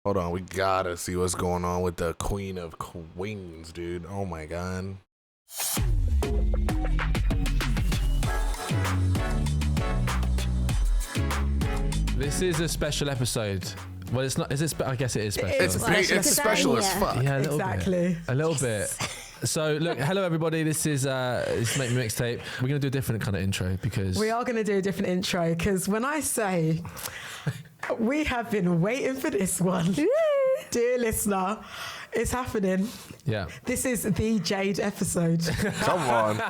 Hold on, we gotta see what's going on with the Queen of Queens, dude. Oh my god. This is a special episode. Well, it's not. Is it? I guess it is special. It's special as fuck. Yeah, a little exactly. bit. A little bit. So look, hello everybody. This is Me A Mixtape. We're gonna do a different kind of intro because we are gonna do a different intro because when I say we have been waiting for this one, dear listener, it's happening. Yeah. This is the Jade episode. Come on.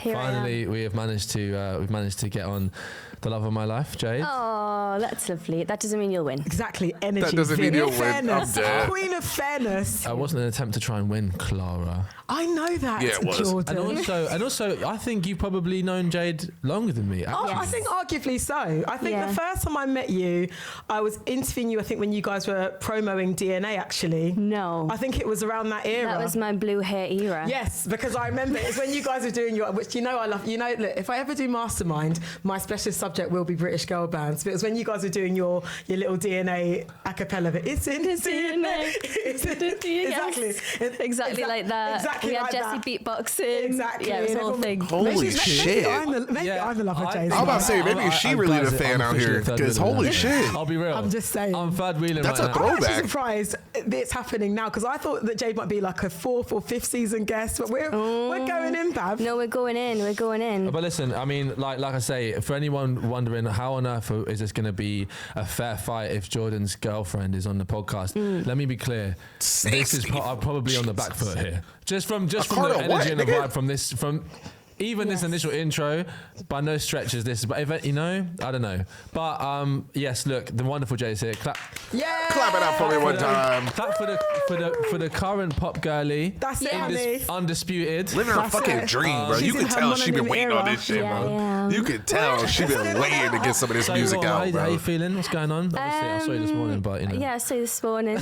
Finally, we have managed to get on the love of my life, Jade. Oh, that's lovely. That doesn't mean you'll win. Exactly. Energy. That doesn't mean you'll win. I'm dead. Queen of fairness. It wasn't an attempt to try and win, Clara. I know that, Yeah, it was. Jordan. And also, I think you've probably known Jade longer than me. Oh, Actually. I think arguably so. I think the first time I met you, I was interviewing you, I think when you guys were promoting DNA, actually. No. I think it was around that era. That was my blue hair era. Yes, because I remember it's when you guys were doing your, which you know I love, look, if I ever do Mastermind, my specialist subject will be British girl bands. But it was when you guys were doing your little DNA a cappella bit. It's in his DNA. It's in his DNA. Exactly like that. Exactly we like had Jessie beatboxing. Exactly. Yeah, it was a whole thing. Holy shit. Maybe I'm the lover, Jade. I'm about to say, maybe she really the fan out here. Because holy shit. I'll be real. I'm just saying. I'm third wheeling That's right a now. throwback. I'm actually surprised it's happening now because I thought that Jade might be like a 4th or 5th season guest, but we're going in, Bav. No, we're going in. We're going in. But listen, I mean, like I say, for anyone wondering how on earth is this going to be a fair fight if Jordan's girlfriend is on the podcast, let me be clear. This is probably on the back foot here. Just from the energy and the vibe from this, this initial intro, by no stretch is this, but if I don't know. But yes, look, the wonderful Jay's here. Clap. Yeah. Clap it up for me one time. Clap for the current pop girly. That's it, honey. Undisputed. Living her fucking dream, bro. You can tell she been waiting on this shit, bro. You can tell she been waiting to get some of this music out, bro. How you feeling? What's going on? Obviously, I saw you this morning, but Yeah, I saw you this morning.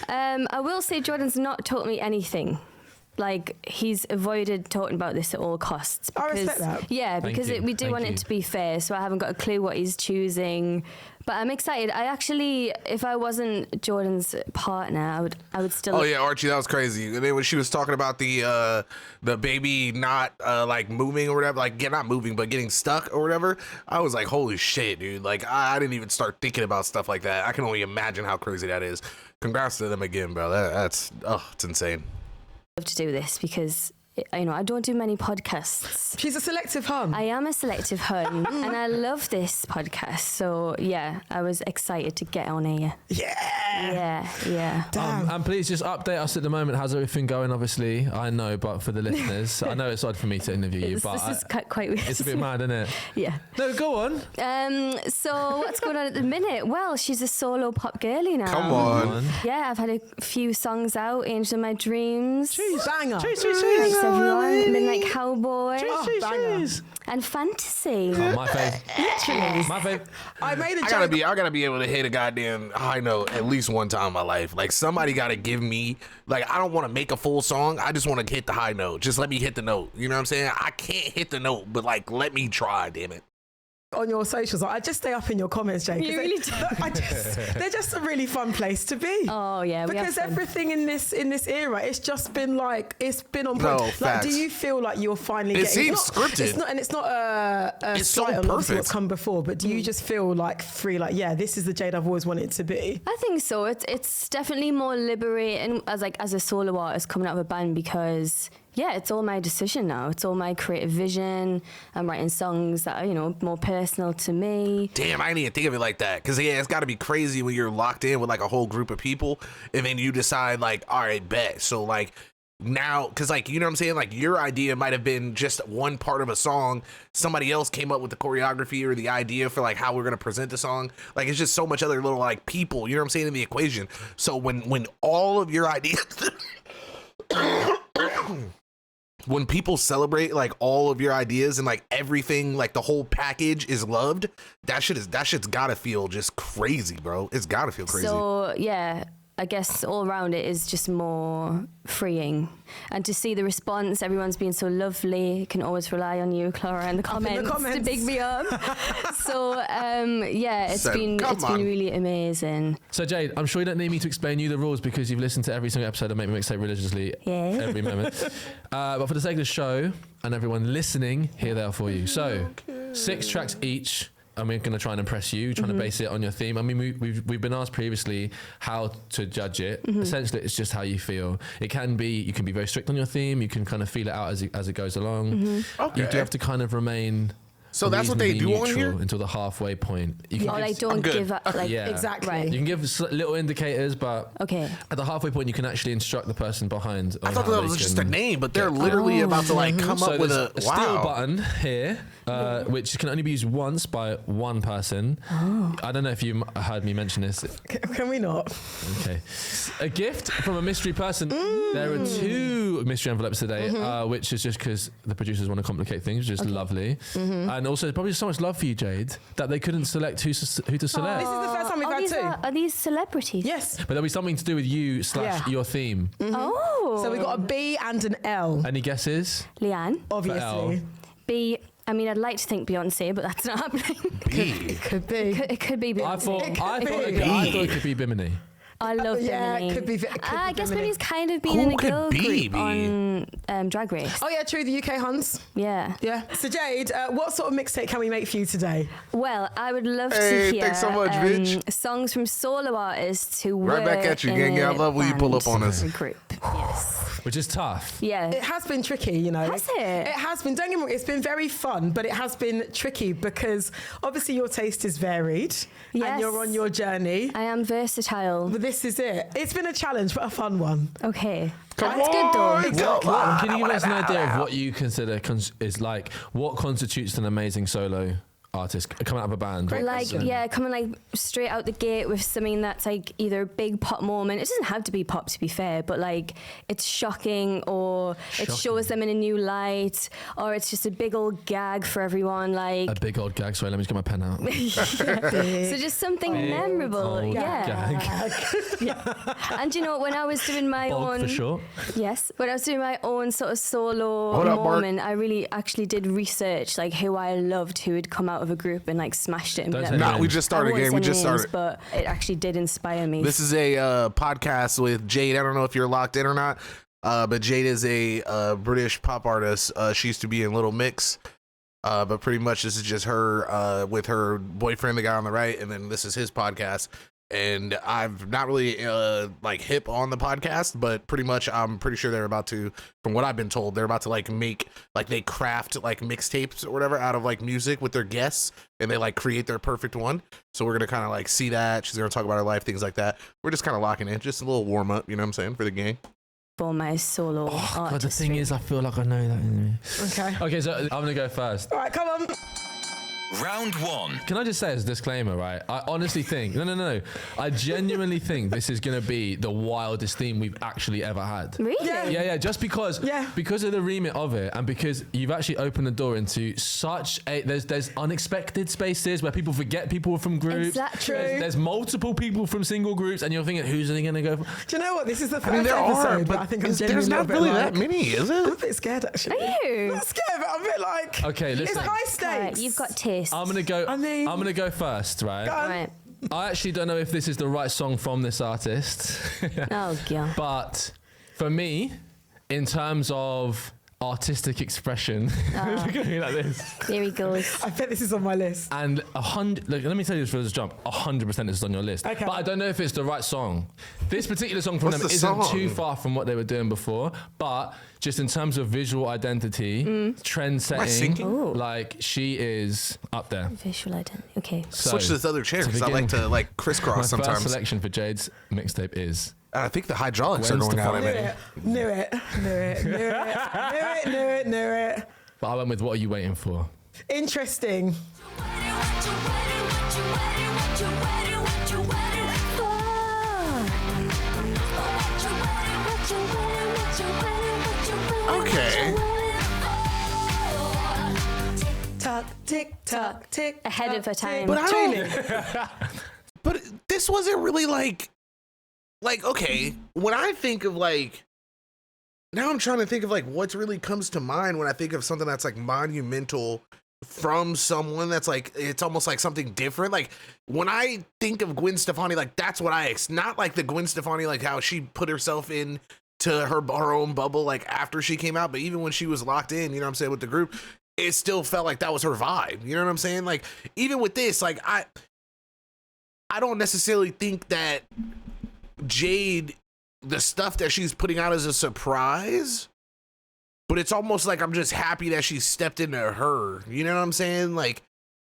I will say Jordan's not taught me anything. Like, he's avoided talking about this at all costs. I respect that. Yeah, because we do want it to be fair, so I haven't got a clue what he's choosing. But I'm excited. I actually, if I wasn't Jordan's partner, I would still... Oh, yeah, Archie, that was crazy. And then when she was talking about the baby not, like, moving or whatever, like, not moving, but getting stuck or whatever, I was like, holy shit, dude. Like, I didn't even start thinking about stuff like that. I can only imagine how crazy that is. Congrats to them again, bro. It's insane. Love to do this because I don't do many podcasts. She's a selective hun. I am a selective hun and I love this podcast, so yeah, I was excited to get on here. Yeah. And please just update us at the moment. How's everything going? Obviously, I know, but for the listeners, I know it's odd for me to interview you, but this is quite weird. It's a bit mad, isn't it? Yeah. No, go on. So what's going on at the minute? Well, she's a solo pop girly now. Come on. Yeah, I've had a few songs out, Angel of My Dreams. Jeez, banger. Thanks everyone. Midnight Cowboy. Banger. And Fantasy. Oh, my fave. My fave. I made a I joke. gotta be able to hit a goddamn high note at least one time in my life. Like, somebody gotta give me, like, I don't want to make a full song. I just want to hit the high note. Just let me hit the note. You know what I'm saying? I can't hit the note, but like, let me try, damn it. On your socials, I just stay up in your comments, Jake. You really do. They're just a really fun place to be. Oh yeah, because everything in this era, it's just been like, it's been on point. No, like, facts. do you feel like you're finally? It seems scripted. It's not a It's so slight on perfect. what's come before, but do you just feel like free? Like, yeah, this is the Jade I've always wanted to be. I think so. It's definitely more liberating as a solo artist coming out of a band because. Yeah, it's all my decision now. It's all my creative vision. I'm writing songs that are, more personal to me. Damn, I didn't even think of it like that. Because, yeah, it's got to be crazy when you're locked in with, like, a whole group of people. And then you decide, like, all right, bet. So, like, now, because, like, you know what I'm saying? Like, your idea might have been just one part of a song. Somebody else came up with the choreography or the idea for, like, how we're going to present the song. Like, it's just so much other little, like, people, you know what I'm saying, in the equation. So when all of your ideas... When people celebrate, like, all of your ideas and, like, everything, like, the whole package is loved, that shit's gotta feel just crazy, bro. It's gotta feel crazy. So yeah, I guess all around it is just more freeing. And to see the response, everyone's been so lovely. You can always rely on you, Clara, in the comments to big me up. So it's been really amazing. So Jade, I'm sure you don't need me to explain you the rules because you've listened to every single episode of Make Me Mixtape religiously every moment. But for the sake of the show and everyone listening, here they are for you. So 6 tracks each. And we're going to try and impress you, trying to base it on your theme. I mean, we've been asked previously how to judge it. Essentially, it's just how you feel. It can be, you can be very strict on your theme. You can kind of feel it out as it goes along. Okay. You do have to kind of remain. So that's what they do on here? Until the halfway point. You can don't give up. Exactly. Right. You can give little indicators, but at the halfway point, you can actually instruct the person behind. I thought that was just a name, but they're literally about to come up with a steal button here, which can only be used once by one person. I don't know if you heard me mention this. Can we not? Okay. A gift from a mystery person. There are 2 mystery envelopes today, which is just because the producers want to complicate things, which is lovely. And also, there's probably so much love for you, Jade, that they couldn't select who to select. This is the first time we've had 2. Are these celebrities? Yes. But there'll be something to do with you / your theme. So we got a B and an L. Any guesses? Leanne. Obviously. B. I mean, I'd like to think Beyonce, but that's not happening. It could be. It could be Beyonce. I thought it could be Bimini. I love Bimini. It could be. I guess Bimini's kind of been in a girl group on Drag Race. Oh yeah, true. The UK Huns. Yeah. Yeah. So Jade, what sort of mixtape can we make for you today? Well, I would love to hear thanks so much, bitch. songs from solo artists who were right back at you, gang. I love when you pull up on us. Group. Yes. Which is tough. Yeah. It has been tricky, you know. Has it? It has been. Don't get me wrong. It's been very fun, but it has been tricky because obviously your taste is varied and you're on your journey. I am versatile. But this is it. It's been a challenge, but a fun one. Okay. Come That's good though. Exactly. Can you give us an idea of what you consider is like, what constitutes an amazing solo artist coming out of a band? Coming straight out the gate with something that's like either a big pop moment. It doesn't have to be pop, to be fair, but like it's shocking, or it shows them in a new light, or it's just a big old gag for everyone. Like a big old gag. Sorry, let me just get my pen out. So just something memorable. Gag. And you know, when I was doing my own, for short. Yes, when I was doing my own sort of solo moment, I really actually did research like who I loved, who had come out of a group and like smashed it. And we just started again. We just started. But it actually did inspire me. This is a podcast with Jade. I don't know if you're locked in or not, but Jade is a British pop artist. She used to be in Little Mix, but pretty much this is just her with her boyfriend, the guy on the right, and then this is his podcast. And I'm not really like hip on the podcast, but pretty much I'm pretty sure they're about to, from what I've been told, they're about to like make, like they craft like mixtapes or whatever out of like music with their guests, and they like create their perfect one. So we're gonna kind of like see that. She's gonna talk about her life, things like that. We're just kind of locking in, just a little warm up, you know what I'm saying, for the gang. For my solo God, the thing is, I feel like I know that. Okay, so I'm gonna go first. All right, come on. Round 1. Can I just say as a disclaimer, right? I honestly think, no. I genuinely think this is going to be the wildest theme we've actually ever had. Really? Yeah. Just because of the remit of it, and because you've actually opened the door into such there's unexpected spaces where people forget people from groups. Exactly. There's multiple people from single groups, and you're thinking, who's are they going to go for? Do you know what? This is the first there episode, are, but I think I'm there's not really that many, is it? I'm a bit scared, actually. Are you? I'm not scared, but I'm a bit like. Okay, listen. It's high stakes. Right, you've got taste. I'm gonna go first, right? Right. I actually don't know if this is the right song from this artist. Oh god. But for me, in terms of artistic expression, look at me like this. Here he goes. I bet this is on my list. And 100. Look, let me tell you this for this jump. 100% is on your list. Okay. But I don't know if it's the right song. This particular song from them isn't too far from what they were doing before, but just in terms of visual identity, trend setting, like she is up there. Visual identity. Okay. So, switch to this other chair because I like to like crisscross sometimes. My first selection for Jade's mixtape is. I think the hydraulics are going out of it. Knew it. But I went with What Are You Waiting For? Interesting. Okay. Tock, tick, tock, tick. Ahead of her time. But this wasn't really like like, okay, when I think of like, now I'm trying to think of like what really comes to mind when I think of something that's like monumental from someone that's like, it's almost like something different. Like when I think of Gwen Stefani, like that's what not like the Gwen Stefani, like how she put herself in to her own bubble, like after she came out, but even when she was locked in, you know what I'm saying, with the group, it still felt like that was her vibe. You know what I'm saying? Like even with this, like I don't necessarily think that JADE, the stuff that she's putting out is a surprise, but it's almost like I'm just happy that she stepped into her. You know what I'm saying? Like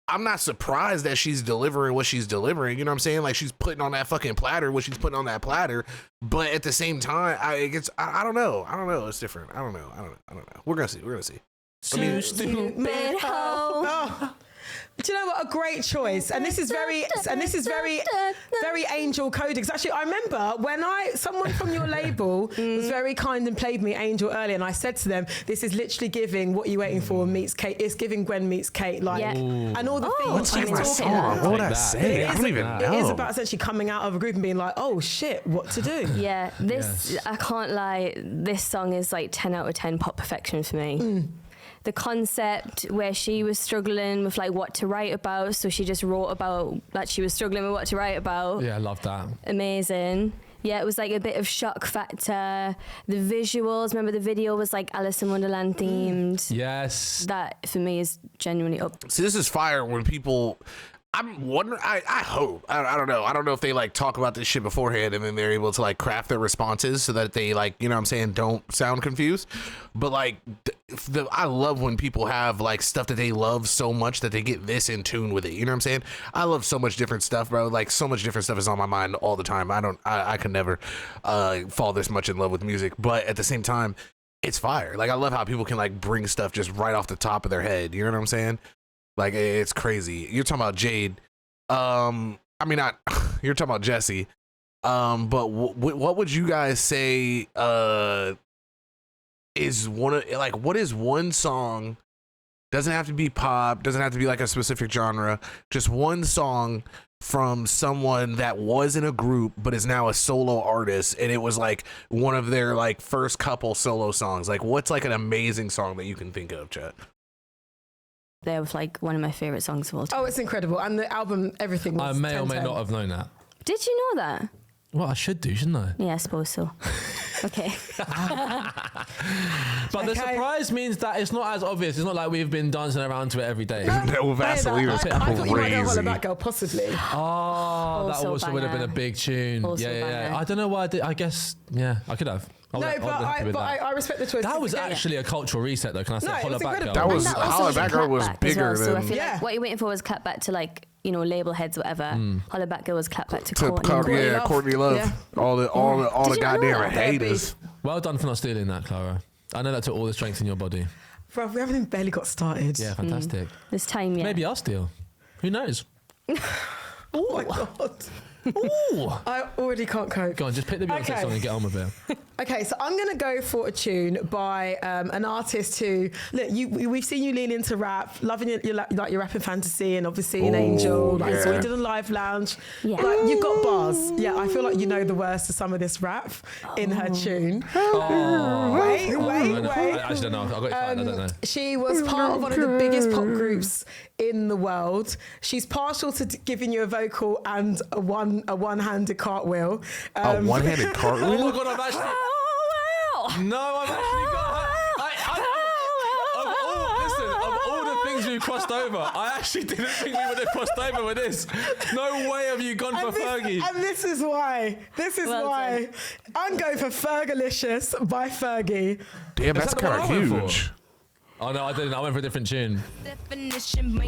I'm not surprised that she's delivering what she's delivering. You know what I'm saying? Like she's putting on that fucking platter what she's putting on that platter, but at the same time, I don't know. It's different. I don't know. We're gonna see. Stupid hoe. Do you know what? A great choice, and this is very Angel coded. Because actually, I remember when someone from your label was very kind and played me Angel earlier, and I said to them, "This is literally giving What You Waiting For meets Kate. It's giving Gwen meets Kate, like, and all the things she's talking about." What would I say? I don't even know. It is about essentially coming out of a group and being like, "Oh shit, what to do?" Yeah, I can't lie. This song is like 10 out of 10 pop perfection for me. The concept where she was struggling with like what to write about, so she just wrote about that she was struggling with what to write about. Yeah, I love that. Amazing. Yeah, it was like a bit of shock factor. The visuals, remember the video was like Alice in Wonderland themed. Yes. That for me is genuinely up. See, this is fire when people, I'm wondering, I hope, I don't know. I don't know if they like talk about this shit beforehand and then they're able to like craft their responses so that they like, you know what I'm saying, don't sound confused. But like, I love when people have like stuff that they love so much that they get this in tune with it. You know what I'm saying? I love so much different stuff, bro. Like so much different stuff is on my mind all the time. I could never fall this much in love with music, but at the same time, it's fire. Like I love how people can like bring stuff just right off the top of their head. You know what I'm saying? Like it's crazy. You're talking about JADE. I mean, not you're talking about Jessie. But what would you guys say? Is one of like what is one song? Doesn't have to be pop. Doesn't have to be like a specific genre. Just one song from someone that was in a group but is now a solo artist, and it was like one of their like first couple solo songs. Like, what's like an amazing song that you can think of, Chet? They were like one of my favorite songs of all time. Oh, it's incredible, and the album, everything was I may 10, or may 10. not have known that. Did you know that? Well, I should do, shouldn't I? Yeah, I suppose so. Okay. But the surprise means that it's not as obvious. It's not like we've been dancing around to it every day. No, Vaseline was I thought you might go crazy. Holla Back Girl, possibly. Oh, that Also also would have been a banger. big tune. Also Yeah. banger. I don't know why I did. I guess, yeah, I could have. No, but I respect the choice. That was actually a cultural reset, though. Can I say? No, it Holla was Back Girl. incredible. That was And that also Holla was a Back Girl was clapback as bigger well, so I than feel Yeah. like what you're waiting for was clap back to like, you know, label heads or whatever. Holla Back Girl was clap back to Courtney. Courtney Love. Yeah. All the Did you not know goddamn that? haters. Well done for not stealing that, Clara. I know that took all the strength in your body. Bro, we haven't even barely got started. Yeah, fantastic. This time, yeah. Maybe I'll steal. Who knows? Oh my God. Ooh. I already can't cope. Go on, just pick the Beyonce Okay. song and get on with it. Okay, so I'm going to go for a tune by an artist who, look, we've seen you lean into rap, loving your rapping fantasy, and obviously an Angel. Like, so yeah. we did a live lounge. Yeah. Like, you've got bars. Yeah, I feel like you know the words to some of this rap in her tune. Wait. I actually don't know. I got excited. I don't know. She was part of one of the biggest pop groups in the world. She's partial to giving you a vocal and a one-handed cartwheel. A one-handed cartwheel? Oh my God, I've actually... No, I've actually got... Of all the things we've crossed over, I actually didn't think we would have crossed over with this. No way have you gone for Fergie. And this is why. Well why. I'm going for Fergalicious by Fergie. Damn, that's that the one kind I of went for? huge. Oh no, I didn't. I went for a different tune.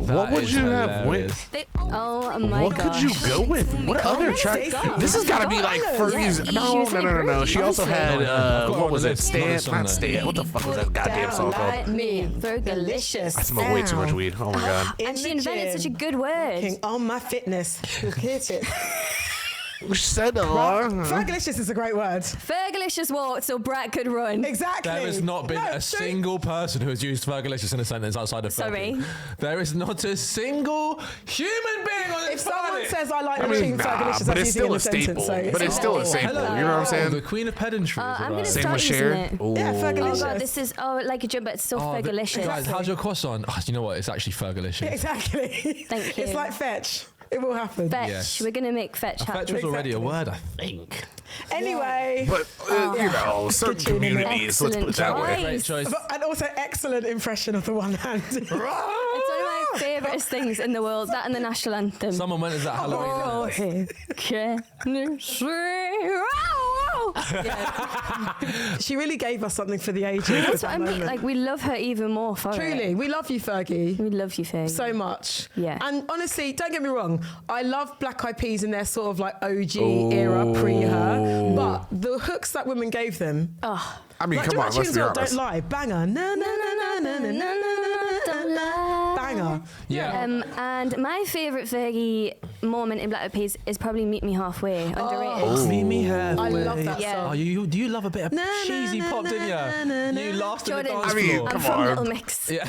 What would you have went? Oh my What gosh. could you go with? What other track? This has got to be like Fergie's. Yeah, No. she was She also honestly. had what was it? Stand- Stand, not Stand. What the fuck was that goddamn song Like called? me, Fergalicious. I smoke way too much weed. Oh my god. And she invented such a good word. On my fitness. Hit it. Fergalicious is a great word. Fergalicious walked so Brett could run. Exactly. There has not been a single person who has used Fergalicious in a sentence outside of Sorry. Fergie. There is not a single human being on If this someone planet. says I like the tune Fergalicious, but I'm it's using it still in a a sentence. staple. So But it's still a staple. Hello. You know what I'm saying? The queen of pedantry. is I'm going to arrived. Same start with using Cher. it. Ooh. Yeah, Oh Fergalicious. god, this is like a joke, but it's so Fergalicious. Guys, how's your croissant? Oh, you know what? It's actually Fergalicious. Exactly. Thank you. It's like fetch. It will happen. Fetch. Yes. We're gonna make fetch happen. Fetch was already a word, I think. Anyway. But, certain Good tune, innit? communities, let's put it that way. Great choice. And also excellent impression of the one hand. It's one of my favourite things in the world. That and the national anthem. Someone went as that Halloween. She really gave us something for the ages. That's what I mean. Like, we love her even more for Truly, it. we love you, Fergie. We love you, Fergie. So much. Yeah. And honestly, don't get me wrong, I love Black Eyed Peas in their sort of like OG era, pre her. But the hooks that women gave them. Oh. I mean, Like, come on, let's be Don't honest. lie. Banger. Na, na, na, na, na, na, na, Don't lie. Banger. Yeah. And my favourite Fergie moment in Black Eyed Peas is probably Meet Me Halfway. Underrated. Meet me halfway. I love that Yeah. song. Oh, do you love a bit of Na, na, cheesy na, pop, na, didn't na, na, you? na. You lost in the Jordan, dance I mean, floor. I'm come from on. Little Mix. Yeah.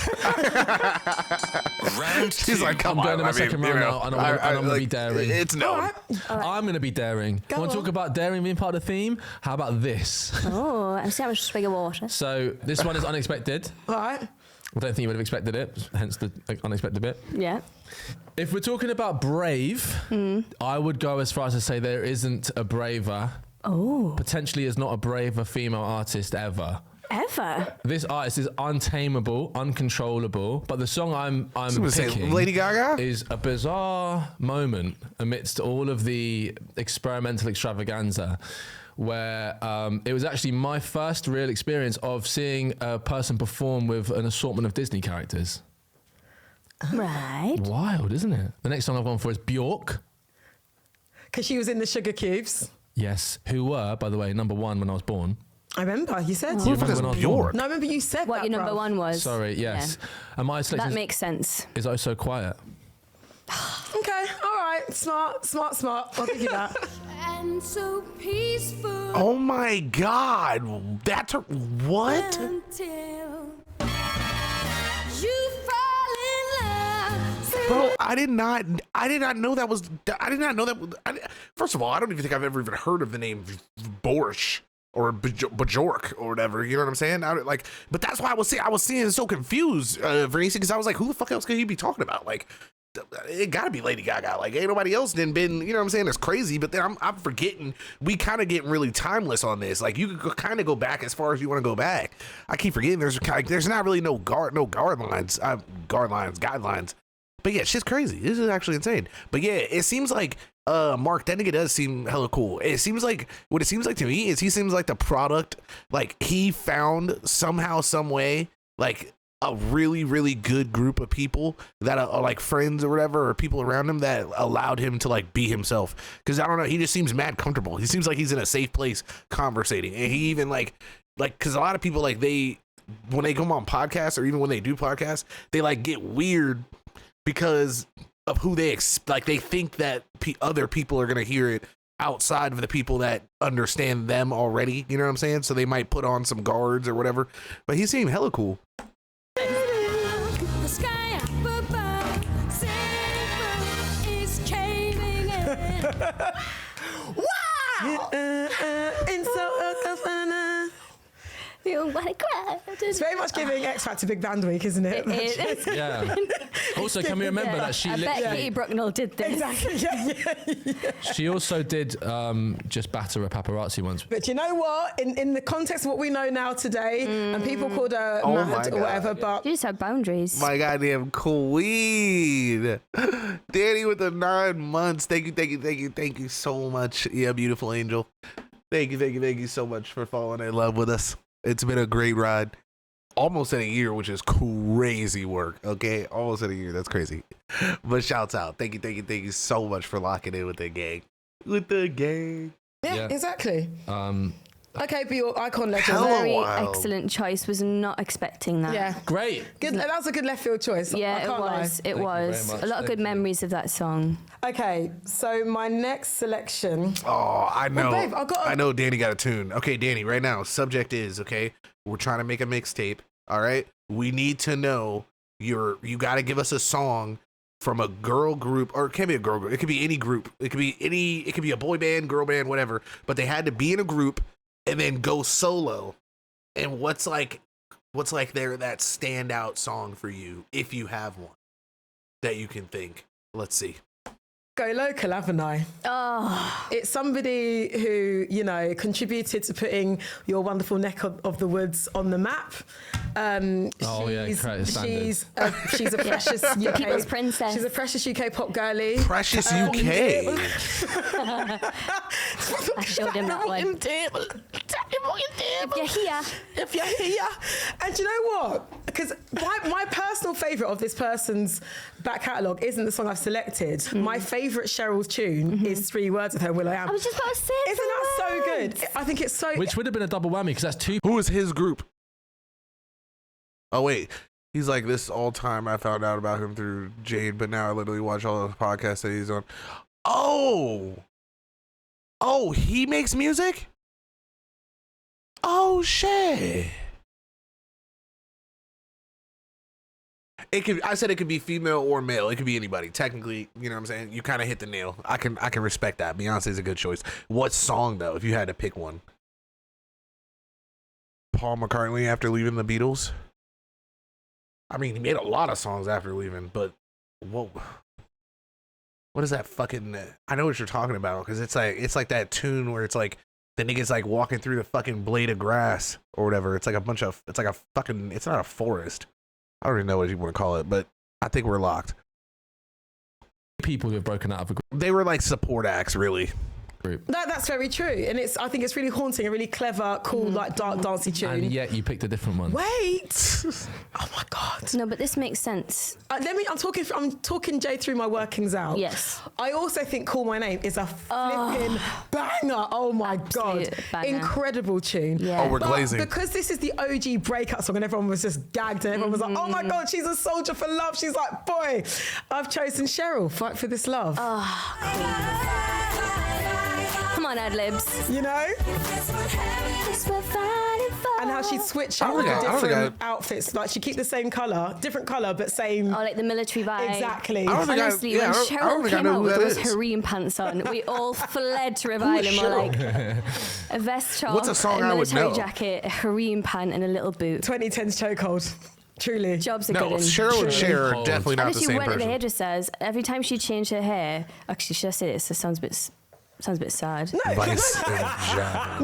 Round 2. She's like, come I'm on. going to my second round now, and I'm going to be daring. It's All no. right. I'm going to be daring. Go Want to on. talk about daring being part of the theme? How about this? Oh, I'm seeing how much swig of water. So this one is unexpected. All right. I don't think you would have expected it, hence the unexpected bit. Yeah. If we're talking about brave, I would go as far as to say there isn't a braver, potentially is not a braver female artist ever. Ever. This artist is untamable, uncontrollable, but the song I'm gonna say picking Lady Gaga? is a bizarre moment amidst all of the experimental extravaganza where it was actually my first real experience of seeing a person perform with an assortment of Disney characters. Right. Wild, isn't it? The next song I've gone for is Bjork. Because she was in the Sugar Cubes. Yes, who were, by the way, number one when I was born. I remember. You said. You remember when I was born? No, I remember you said What that. your number bruv. one was. Sorry, yes. And my That selection makes sense. is Oh So Quiet. Okay. All right. Smart. I'll give you that. And so peaceful Oh my God. That's her. What? until you fall in love. Bro, I did not know that was. First of all, I don't even think I've ever even heard of the name Borscht or Bjork or whatever. You know what I'm saying? But that's why I was seeing so confused, Vernisi, because I was like, who the fuck else could he be talking about? Like, it gotta be Lady Gaga. Like, ain't nobody else been, you know what I'm saying? It's crazy, but then I'm forgetting, we kind of getting really timeless on this. Like, you could kind of go back as far as you want to go back. I keep forgetting there's not really no guidelines. But yeah, shit's crazy. This is actually insane. But yeah, it seems like Mark, that nigga does seem hella cool. It seems like to me is he seems like the product, like he found somehow, some way, like a really, really good group of people that are like friends or whatever, or people around him that allowed him to like be himself. Cause I don't know, he just seems mad comfortable. He seems like he's in a safe place conversating. And he even like, cause a lot of people like when they come on podcasts or even when they do podcasts, they like get weird because of who they they think that other people are going to hear it outside of the people that understand them already. You know what I'm saying? So they might put on some guards or whatever, but he seemed hella cool. The sky up above, silver is caving in. Wow! In so You want to cry. It's very much giving X Factor Big Band Week, isn't it? It is. Yeah. Also, can we remember that she I bet literally, Katie Brucknell did this. Exactly. Yeah. she also did just batter a paparazzi once. But you know what? In the context of what we know now today, and people called her Oh my mad or God. whatever, but You just have boundaries. My goddamn queen. Danny with the 9 months. Thank you so much. Yeah, beautiful angel. Thank you so much for falling in love with us. It's been a great ride. Almost in a year, which is crazy work. Okay, almost in a year. That's crazy. But shouts out. Thank you so much for locking in with the gang. yeah, Yeah. exactly. Okay, but your icon legend. Hell, Very wild. excellent choice. Was not expecting that. Yeah. Great. Good. That was a good left field choice. I Yeah, it can't lie. was. It Thank you very was. much. A lot of Thank good you. memories of that song. Okay, so my next selection. Oh, I know. babe, I know Danny got a tune. Okay, Danny, right now, subject is, okay, we're trying to make a mixtape, all right? We need to know you got to give us a song from a girl group, or it can't be a girl group. It could be any group. It could be a boy band, girl band, whatever, but they had to be in a group and then go solo. And what's like that standout song for you, if you have one that you can think? Let's see. Go local, haven't I? Oh, It's somebody who, you know, contributed to putting your wonderful neck of the woods on the map. Oh, yeah, correct, standard. she's a precious UK People's princess. She's a precious UK pop girly. Precious UK. I showed him that one. If you're here, If you're here. And do you know what? Because my personal favourite of this person's back catalogue isn't the song I've selected. My favourite Cheryl's tune is 3 Words with her, Will I Am. I was just about to say. Isn't that so good? I think it's so... Which would have been a double whammy because that's two. Who is his group? Oh wait, he's like, this all time I found out about him through Jade, but now I literally watch all the podcasts that he's on. Oh, he makes music? Oh shit. I said it could be female or male. It could be anybody. Technically, you know what I'm saying? You kind of hit the nail. I can respect that. Beyonce's a good choice. What song though, if you had to pick one? Paul McCartney after leaving the Beatles? I mean, he made a lot of songs after leaving, but what is that fucking? I know what you're talking about because it's like that tune where it's like the nigga's like walking through the fucking blade of grass or whatever. It's like it's not a forest. I don't even know what you want to call it, but I think we're locked. People who have broken out of a group. They were like support acts, really. That's very true. And I think it's really haunting, a really clever, cool, like dark, dancey tune. And yet you picked a different one. Wait! Oh my God. No, but this makes sense. I'm talking Jay through my workings out. Yes. I also think Call My Name is a flipping banger. Oh my God. Absolute banger. Incredible tune. Yeah. Oh, we're But glazing. because this is the OG breakup song and everyone was just gagged and everyone was like, oh my God, she's a soldier for love. She's like, boy, I've chosen Cheryl, Fight for This Love. Come on, ad-libs. You know? That's what fighting for. And how she'd switch I out don't the think I- different outfits. Like she'd keep the same colour, different colour, but same. Oh, like the military vibe. Exactly. I don't think Honestly, I when don't Cheryl think I came know out who with that those is. harem pants on, we all fled to revile him. We're like a vest top, What's a song I would military know? jacket, a harem pant, and a little boot. 2010's chokehold. Truly. Jobs are No, good. and Cheryl and Cher are True. definitely not And the she same went to the person. hairdressers. Every time she changed her hair, actually, should I say this? It sounds a bit sad. No, Vice and Javelin.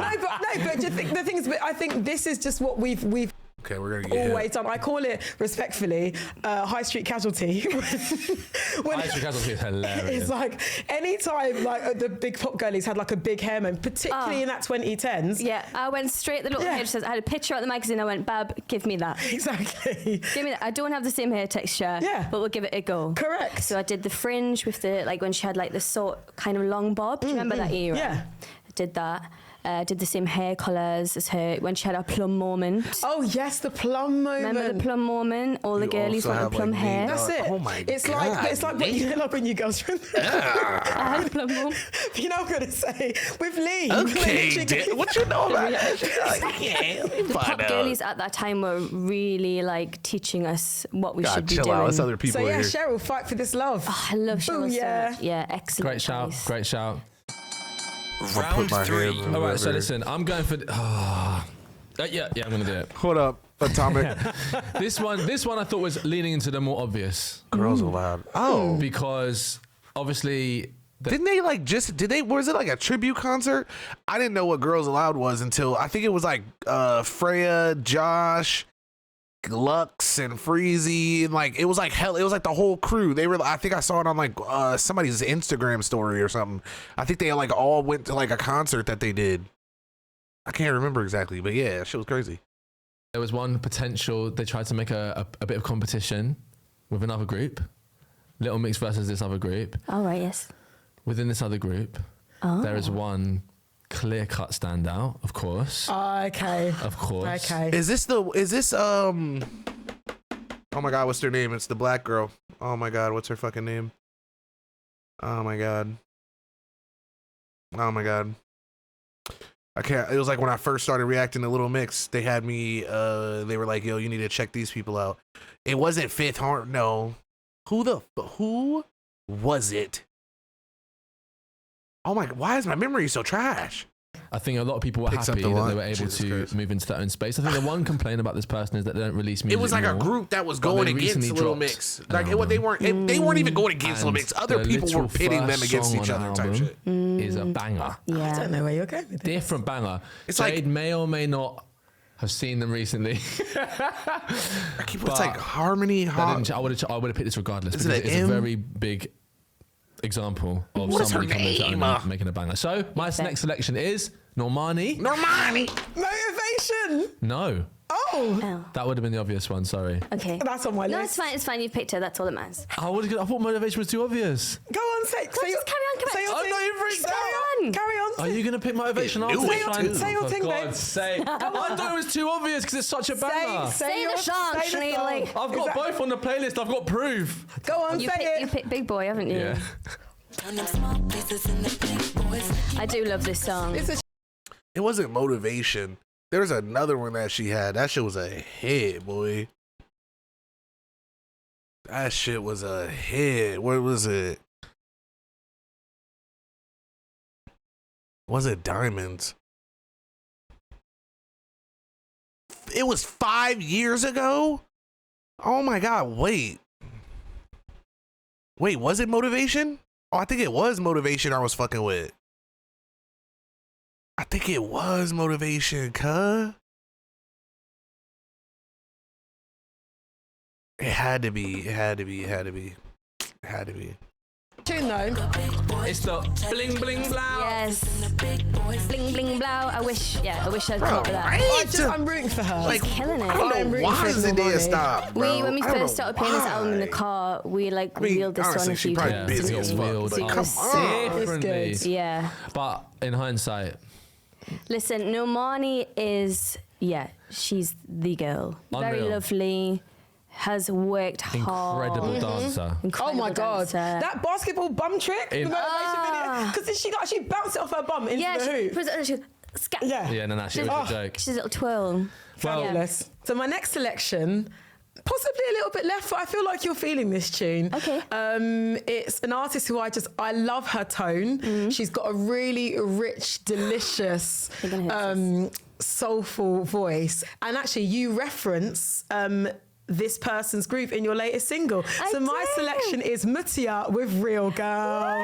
but the thing is, I think this is just what we've Okay, we're gonna get always hit. done. I call it respectfully High Street Casualty. when High Street Casualty is hilarious. it's like any time like the big pop girlies had like a big hair moment, particularly in that 2010s. Yeah, I went straight to the little Yeah. hairdressers. I had a picture out the magazine. I went, Bab, give me that. Exactly. Give me that. I don't have the same hair texture, Yeah. but we'll give it a go. Correct. So I did the fringe with the, like when she had like the sort kind of long bob. Do you remember that era? Yeah. I did that. Did the same hair colours as her when she had her plum moment. Oh yes, the plum moment. Remember the plum moment? All the You girlies also want the have, plum like, hair. names. That's it. Oh my it's God, like it's like what you like when you girls from I had a plum moment. you know what I'm gonna say with Lee. Okay, what you know about that? The pop girlies at that time were really like teaching us what we should God, be chill doing. out. There's other people So yeah, here. Cheryl, Fight for This Love. Oh, I love Cheryl. Booyah. Yeah, excellent. Great shout. choice. Great shout. Round my 3. hands on All right, so River. listen, I'm going for. Yeah, I'm going to do it. Hold up, Atomic. This one I thought was leaning into the more obvious Girls Aloud. Oh, because obviously. didn't they like just? Was it like a tribute concert? I didn't know what Girls Aloud was until I think it was like Freya, Josh, Lux, and Freezy, and like it was like hell. It was like the whole crew. They were. I think I saw it on like somebody's Instagram story or something. I think they like all went to like a concert that they did. I can't remember exactly, but yeah, shit was crazy. There was one potential. They tried to make a bit of competition with another group, Little Mix versus this other group. All right, yes. Within this other group, there is one clear-cut standout, of course. Okay. Of course. Okay. Is this oh my God, what's her name? It's the black girl. Oh my God, what's her fucking name? Oh my God. I can't. It was like when I first started reacting to Little Mix, they had me, they were like, yo, you need to check these people out. It wasn't Fifth Harmony. No. Who was it? Oh my, why is my memory so trash? I think a lot of people were Picks up happy the that line. they were able Jesus to Christ. move into their own space. I think the one complaint about this person is that they don't release music. It was like a more. group that was But going they against recently Little dropped Mix. an Like album. they weren't even going against Little And Mix. Other the people were literal pitting them first against song each on other the type album shit. is a banger. I Yeah. don't know where you're going with it. Different banger. It's Jade like- may or may not have seen them recently. It's like Harmony. I would have picked this regardless Is it because an it's a M? very big example of What is her somebody coming into name? own and making a banger. So my next selection is Normani. Motivation. No, Oh. that would have been the obvious one. Sorry. Okay. That's on my No, list. it's fine. It's fine. You've picked her. That's all that matters. I thought Motivation was too obvious. Go on, say just carry on, Say your Oh, thing. no, you've reached Carry out. on. Carry on. Are you going to pick Motivation Say after your this? thing. Try and- Say your for thing, babe. God's sake. I thought it was too obvious because it's such a banger. Say your the song, say the Shneely. song. I've got both on the playlist. I've got proof. Go on, You say picked it. Big Boy, haven't you? Yeah. I do love this song. It's a It wasn't Motivation. There was another one that she had. That shit was a hit, boy. That shit was a hit. What was it? Was it Diamonds? It was 5 years ago? Oh my God, wait. Wait, was it Motivation? Oh, I think it was Motivation I was fucking with. I think it was Motivation, cuh. It had to be. tune though. It's the bling bling blow. Yes. Bling bling blow. I wish I'd caught that. I'm rooting for her. Like, Killing it. I don't I'm know rooting why for is it there Normani. stop, bro. When we I don't first know started playing this album in the why. car, we I mean, wheeled this honestly, on a she few probably times. busy as fuck, Wheeled but on come on. differently. It's Yeah. But in hindsight, Listen, Normani is, she's the girl. Very Unreal. lovely. Has worked hard. incredible dancer. Oh Incredible my God. dancer. That basketball bum trick, the In- motivation video. Because she actually bounced it off her bum into Yeah, the she hoop. puts it on, she scat. Yeah. Yeah, no, she was a joke. She's a little twirl. Fabulous. So my next selection, possibly a little bit left, but I feel like you're feeling this tune. Okay. It's an artist who I love her tone. She's got a really rich, delicious, You're gonna hit soulful voice. And actually, you reference this person's group in your latest single. I So my do. selection is Mutia with Real Girl.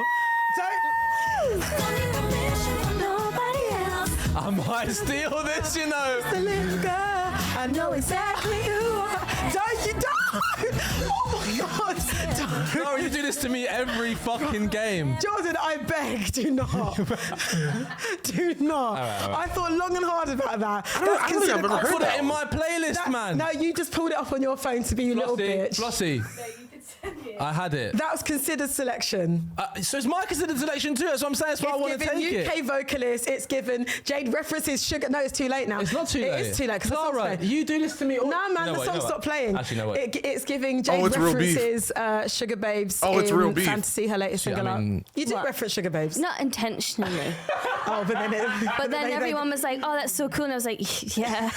I might steal this, you know. The little girl, I know exactly who I. Don't you don't! Oh my God! Don't. No, you do this to me every fucking game. Jordan, I beg, do not. Do not. I thought long and hard about that. I don't think I've ever I heard put that it in my playlist, That- man. No, you just pulled it up on your phone to be a little bitch. Flossie. I had it. That was considered selection. So it's my considered selection too. That's what I'm saying. That's why I want to It's take given UK it. vocalist. It's given Jade references sugar. No, it's too late now. It's not too late. It is too late. 'cause the song's Clara, playing. you do this to me all. No, man, You know the what, song you know stopped what? playing. Actually, you know what? It's giving Jade it's real beef. references Sugar Babes Oh, it's in real beef. Fantasy, her latest Yeah, I single. mean- You did What? reference Sugar Babes. Not intentionally. Oh, but then But then everyone was like, oh, that's so cool. And I was like, yeah.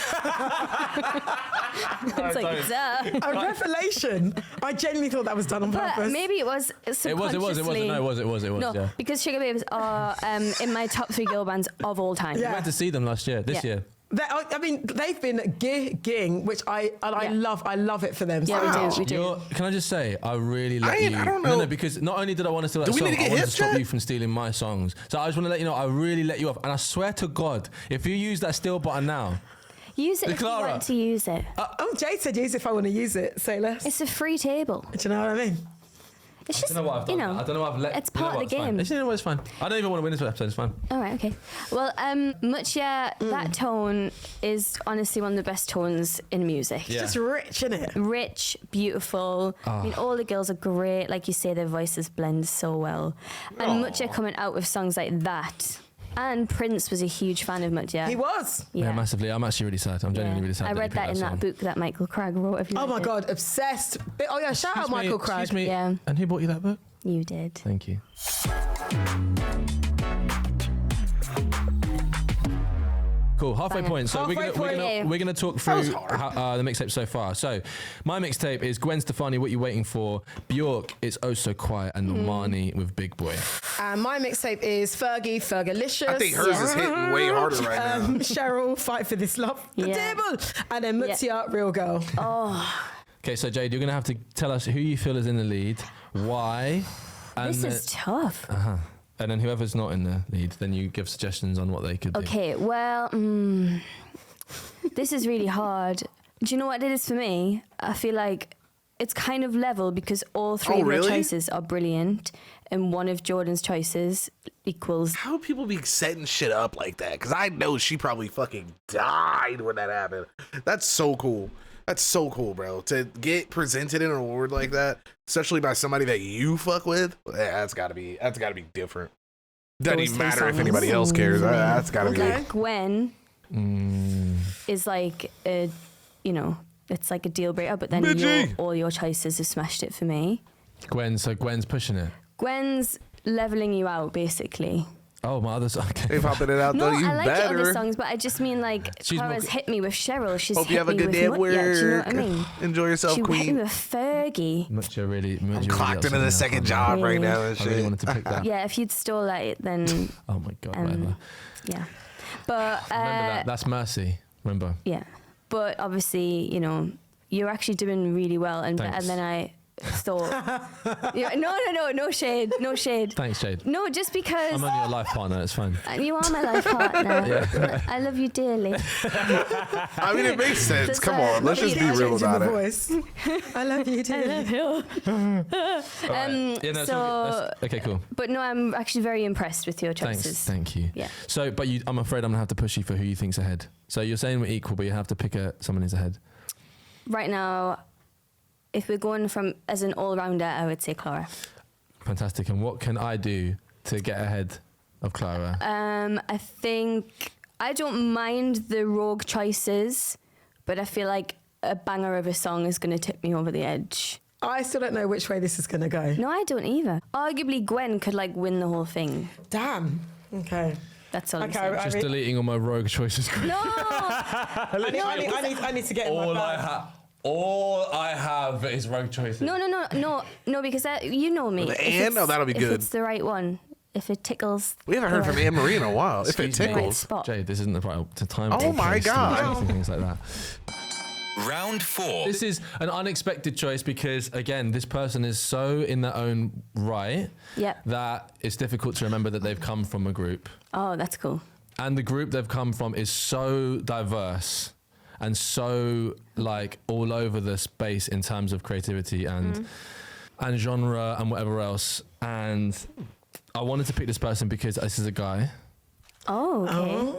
It's like, duh. a revelation. I genuinely thought that was done on But purpose. maybe it was subconsciously. No, it was. No, Yeah. because Sugar Babes are in my top 3 girl bands of all time. Yeah. I went to see them last year. This Yeah. year. I mean, they've been gigging, which I Yeah. love. I love it for them. Yeah, we do. Can I just say, I really let you. I don't know. No, because not only did I want to steal that Do we song, need to I get wanted to hip stop check? you from stealing my songs. So I just want to let you know, I really let you off. And I swear to God, if you use that steal button now, Use it if you Clara. want to use it. Oh, Jade said use it if I want to use it. Say less. It's a free table. Do you know what I mean? It's just, I don't know what I've done. you know, I don't know what I've let. it's you know part what, of the it's fine. game. You know what, it's fine. I don't even want to win this episode. It's fine. All right, okay. Well, Mutia, that tone is honestly one of the best tones in music. Yeah. Just rich, isn't it? Rich, beautiful. I mean, all the girls are great. Like you say, their voices blend so well. And Mutia coming out with songs like that And Prince was a huge fan of Mutya. He was. Yeah, massively. I'm actually really sad. I'm genuinely really sad. I read that in that book that Michael Cragg wrote. If you Oh read my it. God, obsessed. Oh yeah, shout out Michael Cragg. Excuse me. Yeah. And who bought you that book? You did. Thank you. Cool, halfway Banger. point. So Halfway point. we're gonna talk through the mixtape so far. So my mixtape is Gwen Stefani, What You Waiting For? Bjork, It's Oh So Quiet, and Normani with Big Boy. And my mixtape is Fergie, Fergalicious. I think hers is hitting way harder right now. Cheryl, Fight For This Love, The Yeah. Table. And then Mutya, Real Girl. Okay, so Jade, you're gonna have to tell us who you feel is in the lead, why, and This is tough. and then whoever's not in the lead, then you give suggestions on what they could do. Okay, well, this is really hard. Do you know what it is for me? I feel like it's kind of level because all three of really? your choices are brilliant, and one of Jordan's choices equals. How do people be setting shit up like that? Because I know she probably fucking died when that happened. That's so cool. That's so cool, bro. To get presented an award like that, especially by somebody that you fuck with, that's gotta be different. Doesn't Those even three matter if songs. anybody else cares. That's gotta be. Okay. Gwen is like a, it's like a deal breaker, but then Midgie. all your choices have smashed it for me. Gwen's pushing it. Gwen's leveling you out, basically. Oh, my other song. Okay. They popping it out No, though. You I like your other better. songs, but I just mean like She's more Clara's hit me with Cheryl. She's Hope hit you have a me good with day at Mutya. work. Do you know what I mean? Enjoy yourself, She hit me queen. with Fergie. Mutya really Clocked into the second job right now and I really shit. wanted to pick that. Yeah, if you'd stole that, then Oh my god, whatever. yeah. But Remember that. That's Mercy. Remember. yeah, but obviously, you're actually doing really well and better Thanks. than I thought. Yeah, no shade, no shade. Thanks, Jade. No, just because I'm only your life partner. It's fine. you are my life partner. I love you dearly. I mean, it makes sense. That's Come right. on, let's just be real Changing about the it. voice. I love you too. Yeah, no, So, okay, cool. but no, I'm actually very impressed with your Thanks. choices. Thank you. Yeah. So, but I'm afraid I'm gonna have to push you for who you think's ahead. So you're saying we're equal, but you have to pick someone who's ahead. Right now, if we're going from as an all-rounder, I would say Clara. Fantastic. And what can I do to get ahead of Clara? I think I don't mind the rogue choices, but I feel like a banger of a song is going to tip me over the edge. I still don't know which way this is going to go. No, I don't either. Arguably, Gwen could like win the whole thing. Damn. Okay. That's all Okay, I'm saying. Just deleting all my rogue choices. No, I need to get in my bag. All I have is rogue choices. no, because you know me. If And? it's- Oh, that'll be if good. it's the right one, if it tickles. We haven't heard from Anne Marie in a while. If it Excuse me. Right tickles. spot. Jade, this isn't the right time. Oh my place to God. do things like that. Round 4. This is an unexpected choice because, again, this person is so in their own right Yep. that it's difficult to remember that they've come from a group. Oh, that's cool. And the group they've come from is so diverse and so like all over the space in terms of creativity and genre and whatever else. And I wanted to pick this person because this is a guy. Oh,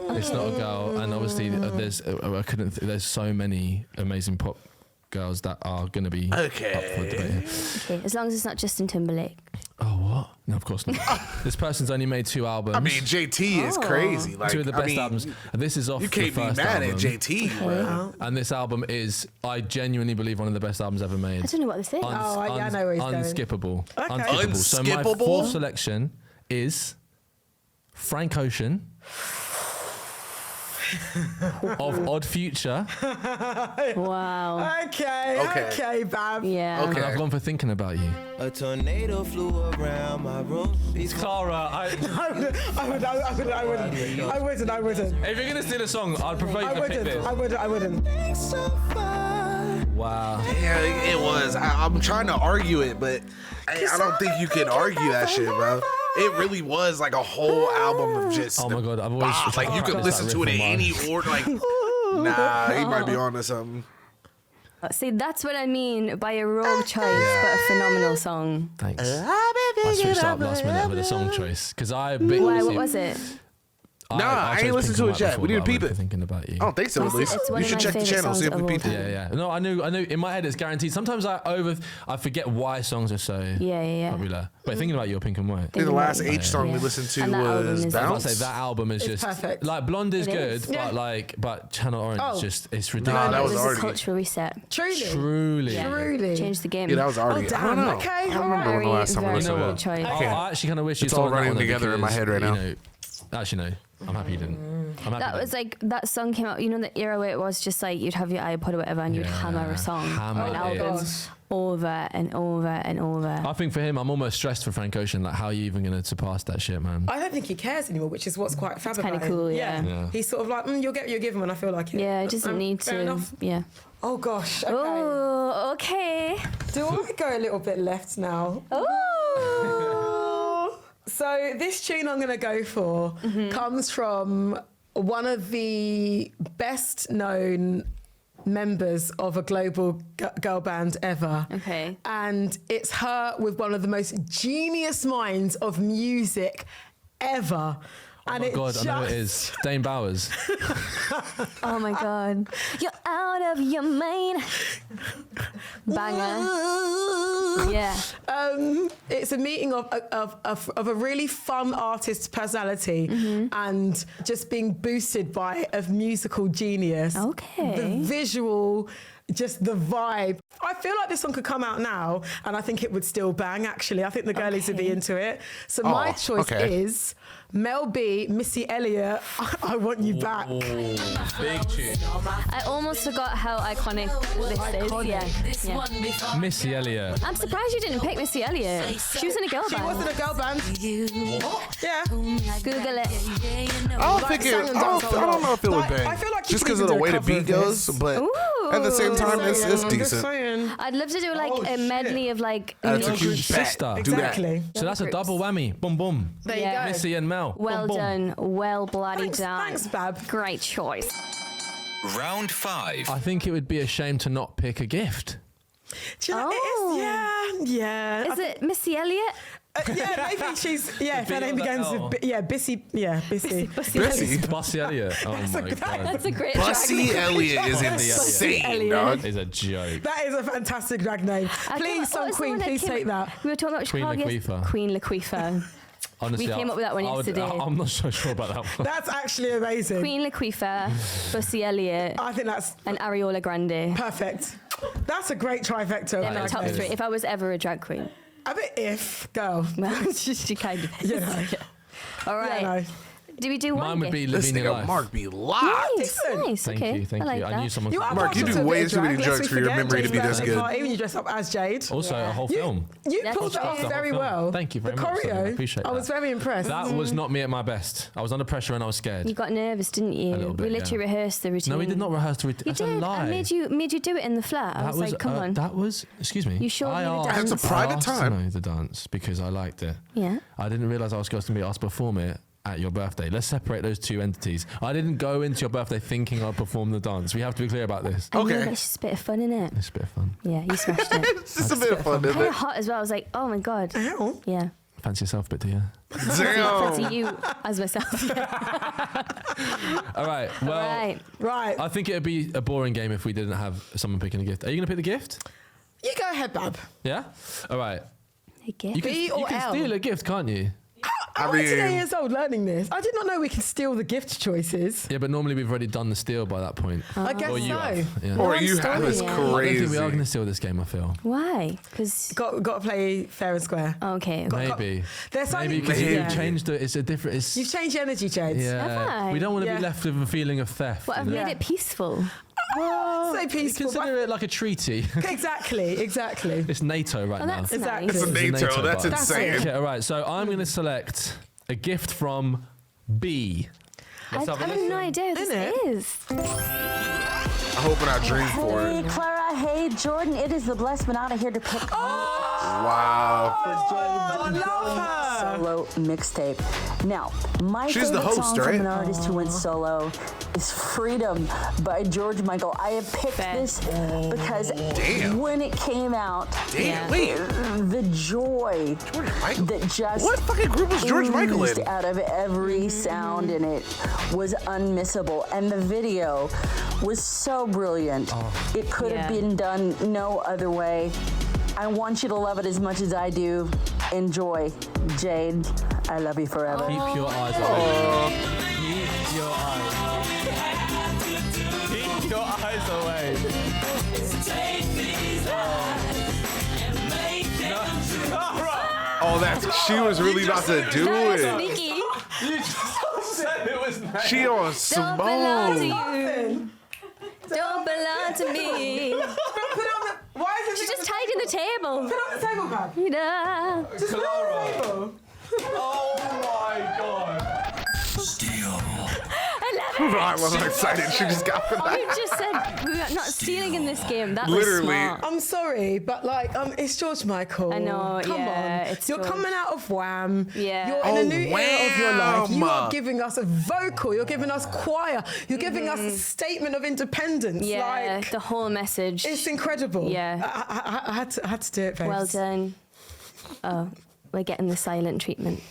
okay. It's not a girl, and obviously there's so many amazing pop girls that are going to be up for debate here. Okay, as long as it's not Justin Timberlake. Oh, what? No, of course not. This person's only made 2 albums. I mean, JT is crazy. Like, 2 of the I best mean, albums. This is off You the can't be first mad album. at JT, bro. And this album is, I genuinely believe, one of the best albums ever made. I don't know what this is. I know where he's going. Unskippable. Okay. Unskippable. So my Unskippable? 4th selection is Frank Ocean of Odd Future. Wow. Okay, Bab. Yeah. Okay. And I've gone for Thinking About You. A tornado flew around my room. These Clara, I wouldn't. if you're gonna steal a song, I'd prefer you to pick this. I wouldn't. so far. Wow. Yeah, it was. I'm trying to argue it, but I don't think you can argue that shit, bro. It really was like a whole album of just. Oh my God, I've always bop. Like you could practiced listen that to it riff in on any mine. order. Like, nah, he might be onto something. See, that's what I mean by a rogue choice, but a phenomenal song. Thanks. I switched up last minute with a song choice because I Why? What was it? Nah, I ain't chose listened Pink to and it yet. White We need to before, peep but I it. went Thinking about you. I don't think so, at least. It's one You of should my check the favourite channel, see if songs we of peep all it. Yeah. No, I knew. In my head, it's guaranteed. Sometimes I forget why songs are so Yeah. popular. But thinking about your Pink and White. I think the last Yeah. H song we listened to And that album was is- I Bounce. say that album is It's just perfect. like Blonde is It good, is. but Channel Orange Oh. is just it's Nah, ridiculous. that was It was already- a cultural reset. Truly. Truly. Truly. Changed the game. Yeah, that was already. Oh, I don't damn. know. Okay, I don't alright. remember when the last time I Very, listened to very that. choice. I actually kind of wish you It's told all me that running one together in my because, head right now. You know, actually, no. I'm happy you didn't. I'm happy That you was didn't. like that song came out. You know the era where it was just like you'd have your iPod or whatever and you'd hammer a song Hammer or an it. album Gosh. over and over and over. I think for him, I'm almost stressed for Frank Ocean. Like, how are you even going to surpass that shit, man? I don't think he cares anymore, which is what's quite fab kinda about him. cool, yeah. Yeah. He's sort of like, you'll get what you're given when I feel like it. Yeah, it doesn't need fair to. enough. Yeah. Oh gosh. Okay. Oh, okay. Do I go a little bit left now? Oh. So this tune I'm going to go for comes from one of the best known members of a global girl band ever. Okay. And it's her with one of the most genius minds of music ever. And Oh my God, I know it is. Dane Bowers. Oh my God. You're out of your mind. Banger. Yeah. It's a meeting of a really fun artist personality and just being boosted by a musical genius. Okay. The visual, just the vibe. I feel like this song could come out now and I think it would still bang, actually. I think the girlies would be Okay. into it. So my choice okay. is Mel B, Missy Elliott, I Want You Back. Big tune. I almost forgot how iconic this is. Yeah. Missy Elliott. I'm surprised you didn't pick Missy Elliott. She was in a girl She band. wasn't a girl band. Yeah. Google it. I don't think it. sang and I danced a don't lot. know if it would Like, bang. I feel like you just could because of even the do way a the cover beat of goes, this. but Ooh. at the same time, it's I'm just decent. saying. I'd love to do like Oh, a medley of like That's a new- huge bet. Sister. Do that. Exactly. So that's a groups. double whammy. Boom, boom. There Yeah. you go. Missy and Mel. well Boom, boom. done, well bloody Thanks, done. thanks, Bab. Great choice. Round 5. I think it would be a shame to not pick a gift. Do you know, Oh. it is, yeah. Is it Missy Elliott? Yeah, maybe she's, yeah, if her B name or the begins L? with, Bissy, Bissy. Bussy. Bussy Elliott. Oh my God. That's a great Bussy Elliott is insane, Elliott. dog. Is a joke. That is a fantastic drag name. Please, some queen, please take that. We were talking about Queen Chicago. Laquifa. Queen Laquifa. Honestly, We came up with that one yesterday. I'm not so sure about that one. That's actually amazing. Queen Laquifa, Bussy Elliott, I think that's and Ariola Grande. perfect. That's a great trifecta. They're of my drag top names. 3. If I was ever a drag queen. I bet if, girl. Well, she kind of is. You know. All right. Yeah, no. Do we do one? Mine would be gift? This Lavinia nigga Life. Mark be locked. Nice, nice. Thank okay. you, thank I like you. that. I knew someone. You are Mark, you partial do to a way bit of too many drag, lest jokes we for your forget. memory to be Jade's this Velvet good. Party, when you dress up as Jade. Also, a whole film. You That's pulled that true. off The whole very film. well. Thank you very the much, choreo, Sonia. I appreciate I was that. very impressed. That was not me at my best. I was under pressure and I was scared. You got nervous, didn't you? little bit, we literally yeah. rehearsed the routine. No, we did not rehearse the You That's a did. lie. I made you do it in the flat. I was like, come on. That was, excuse me. You showed I me the asked- dance. That's a private I asked time. to know the dance because I liked it. Yeah. I didn't realise I was going to be asked to perform it at your birthday. Let's separate those two entities. I didn't go into your birthday thinking I'd perform the dance. We have to be clear about this. I know, Okay. but it's just a bit of fun, innit? It's a bit of fun. Yeah, you smashed it. It's just a bit of fun, isn't Kind it? of hot as well. I was like, oh my God. Ow. Yeah. Fancy yourself a bit, do you? Fancy Damn. you as myself. All right. Well, Right. Right. I think it would be a boring game if we didn't have someone picking a gift. Are you going to pick the gift? You go ahead, Bab. Yeah? All right. A gift. You can, B you or can L? steal a gift, can't you? I'm mean- 28 years old learning this. I did not know we can steal the gift choices. Yeah, but normally we've already done the steal by that point. I guess Or you so. have. Yeah. Or I'm you have is stolen, yeah. I don't think we are going crazy. to steal this game, I feel. Why? Because Got to play fair and square. okay. Maybe. There's something- Maybe because Maybe. you've changed it. It's a different. It's, You've changed your energy, Jade. yeah. Have I? We don't want to Yeah. be left with a feeling of theft. What, I've you know? made it peaceful. So You peaceful. consider it like a treaty. Exactly. It's NATO right Well, now. that's Exactly. nice. It's a It's NATO. That's button. insane. Okay, all right. So I'm going to select a gift from B. I Let's have have a listen. no idea what Isn't this it? is. I hope and I dream for Hey, it. Clara. Hey, Jordan. It is the Blessed Banana here to pick Wow. I love her. solo mixtape. Now, my She's the favorite host, song right? from an artist who went solo is Freedom by George Michael. I have picked this because when it came out, the joy that just what fucking group was George Michael in? out of every sound in it was unmissable. And the video was so brilliant. It could have been done no other way. I want you to love it as much as I do. Enjoy. Jade, I love you forever. Keep your eyes away. Keep your eyes. Keep your eyes away. Oh, she was really about to do That it. was sneaky. You just said it was nice. She on Don't belong to smoke. you. Don't belong to me. Why is it? She's just tidying the table. Put on the table, man. Yeah. Just put it on the table. Oh my god. I love it. I was excited. She just got for Oh, that. you just said we're not stealing in this game. That Literally. was smart. I'm sorry, but like, it's George Michael. I know, Come yeah, on. it's You're George. coming out of Wham. Yeah. You're in a new era of your life. You Wham. are giving us a vocal. You're giving us choir. You're giving us a statement of independence. Yeah, Like, the whole message. it's incredible. Yeah. I had to do it, babes. Well done. Oh, we're getting the silent treatment.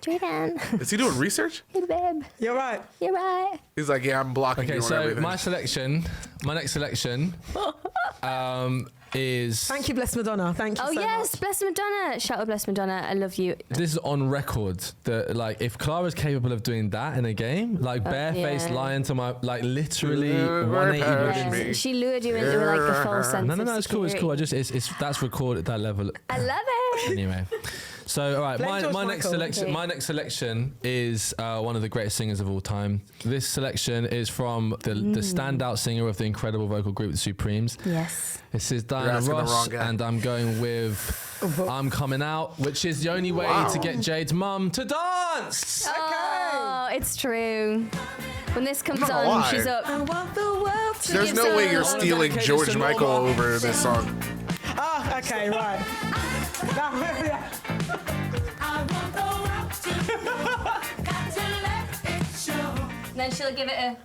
Jordan. Is he doing research? Hey, babe. You're right. You're right. He's like, yeah, I'm blocking Okay, you on so everything. my next selection is... Thank you, Bless Madonna. Thank you Oh, so yes. much. Bless Madonna. Shout out Bless Madonna. I love you. This is on record that, like, if Clara's capable of doing that in a game, like barefaced yeah. lying to my, like, literally Very 180 passionate. degrees. Yes. She lured you into like the full sense No, of it's cool. It's cool. I security. just, it's that's recorded at that level. I love it. Anyway, so all right, Blame George my next Michael. selection. Okay. My next selection is one of the greatest singers of all time. This selection is from the standout singer of the incredible vocal group, the Supremes. Yes. This is You're Diana asking the Ross, wrong guy. and I'm going with "I'm Coming Out," which is the only way to get Jade's mum to dance. Oh, it's true. When this comes not gonna on, lie. she's up. I want the world to There's give no way some- you're wanna stealing dedicate this George to Michael Norma. over this song. Ah, okay, right. Then she'll give it a.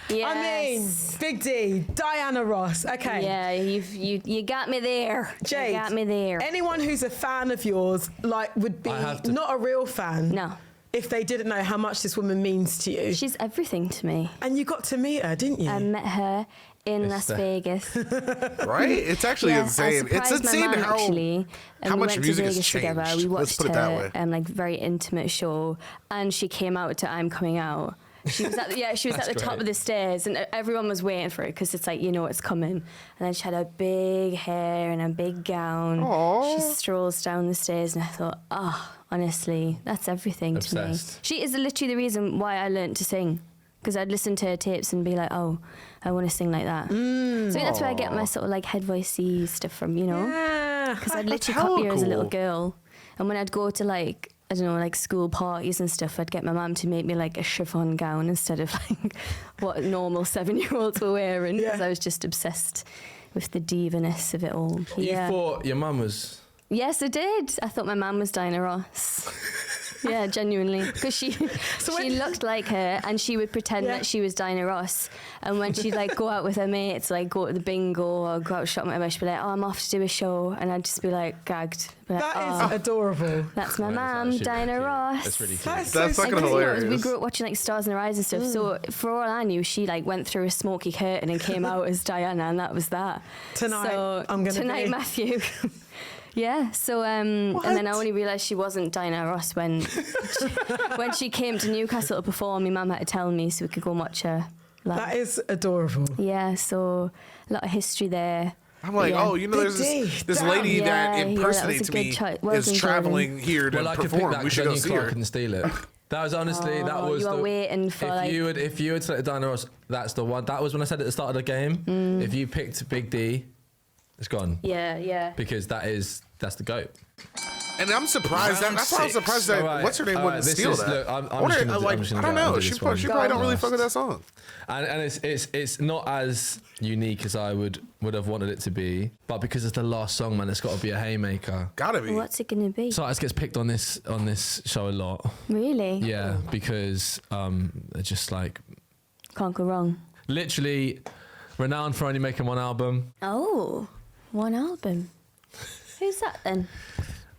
Yes. I mean, Big D, Diana Ross. Okay. Yeah, you got me there. Jade, You got me there. Anyone who's a fan of yours, like, would be I have to- not a real fan. No. If they didn't know how much this woman means to you. She's everything to me. And you got to meet her, didn't you? I met her in Las the- Vegas. Right? It's actually Yeah, I insane. It's surprised my insane mum, how actually, and how we much went music to has Vegas together. changed. We watched Let's put it that way. like very intimate show, and she came out to "I'm Coming Out." She was at the top great. of the stairs, and everyone was waiting for it because it's like, you know, it's coming. And then she had a big hair and a big gown. Aww. She strolls down the stairs, and I thought, honestly, that's everything to me. Obsessed. She is literally the reason why I learned to sing. Because I'd listen to her tapes and be like, oh, I want to sing like that. So that's where I get my sort of like head voicey stuff from, you know? Yeah. Because I'd That's literally copy her hella as a little cool. girl. And when I'd go to like, I don't know, like school parties and stuff, I'd get my mum to make me like a chiffon gown instead of like what normal 7-year-olds were wearing. Because I was just obsessed with the diva-ness of it all. You Yeah. thought your mum was... Yes, I did. I thought my mum was Diana Ross. Yeah, genuinely. Because she looked like her, and she would pretend that she was Diana Ross. And when she'd like go out with her mates, like go to the bingo or go out shopping, whatever, she'd be like, oh, I'm off to do a show. And I'd just be like gagged. Be like, That is adorable. that's my That is mum, actually Diana really cute. Ross. That's really cute. That's That's so fucking sweet. hilarious. We grew up watching like Stars in the Rise and stuff. So for all I knew, she like went through a smoky curtain and came out as Diana, and that was that. Tonight, so, I'm gonna tonight, be- Matthew. Yeah. So and then I only realised she wasn't Diana Ross when she came to Newcastle to perform. My mum had to tell me so we could go and watch her. Live. That is adorable. Yeah. So a lot of history there. I'm like, Yeah. oh, you know, there's Big this D, lady damn. that Yeah, that was impersonates a good me choice. Well is done, traveling here to Well, I could pick perform. that We because should I go knew see Clark her. couldn't steal it. That was honestly, that Oh, was you were waiting for, like- if you had selected Diana Ross, that's the one. That was when I said at the start of the game. If you picked Big D, it's gone Yeah. Yeah. because that's the GOAT. And I'm surprised that's why I'm surprised that what's her name wouldn't steal that. Look, I don't know. She probably don't really fuck with that song. And it's not as unique as I would have wanted it to be, but because it's the last song, man, it's got to be a haymaker. Gotta be. What's it gonna be? So it gets picked on this show a lot. Really? Yeah, because it's just like Can't go wrong. literally renowned for only making one album. Oh, one album. Who's that then?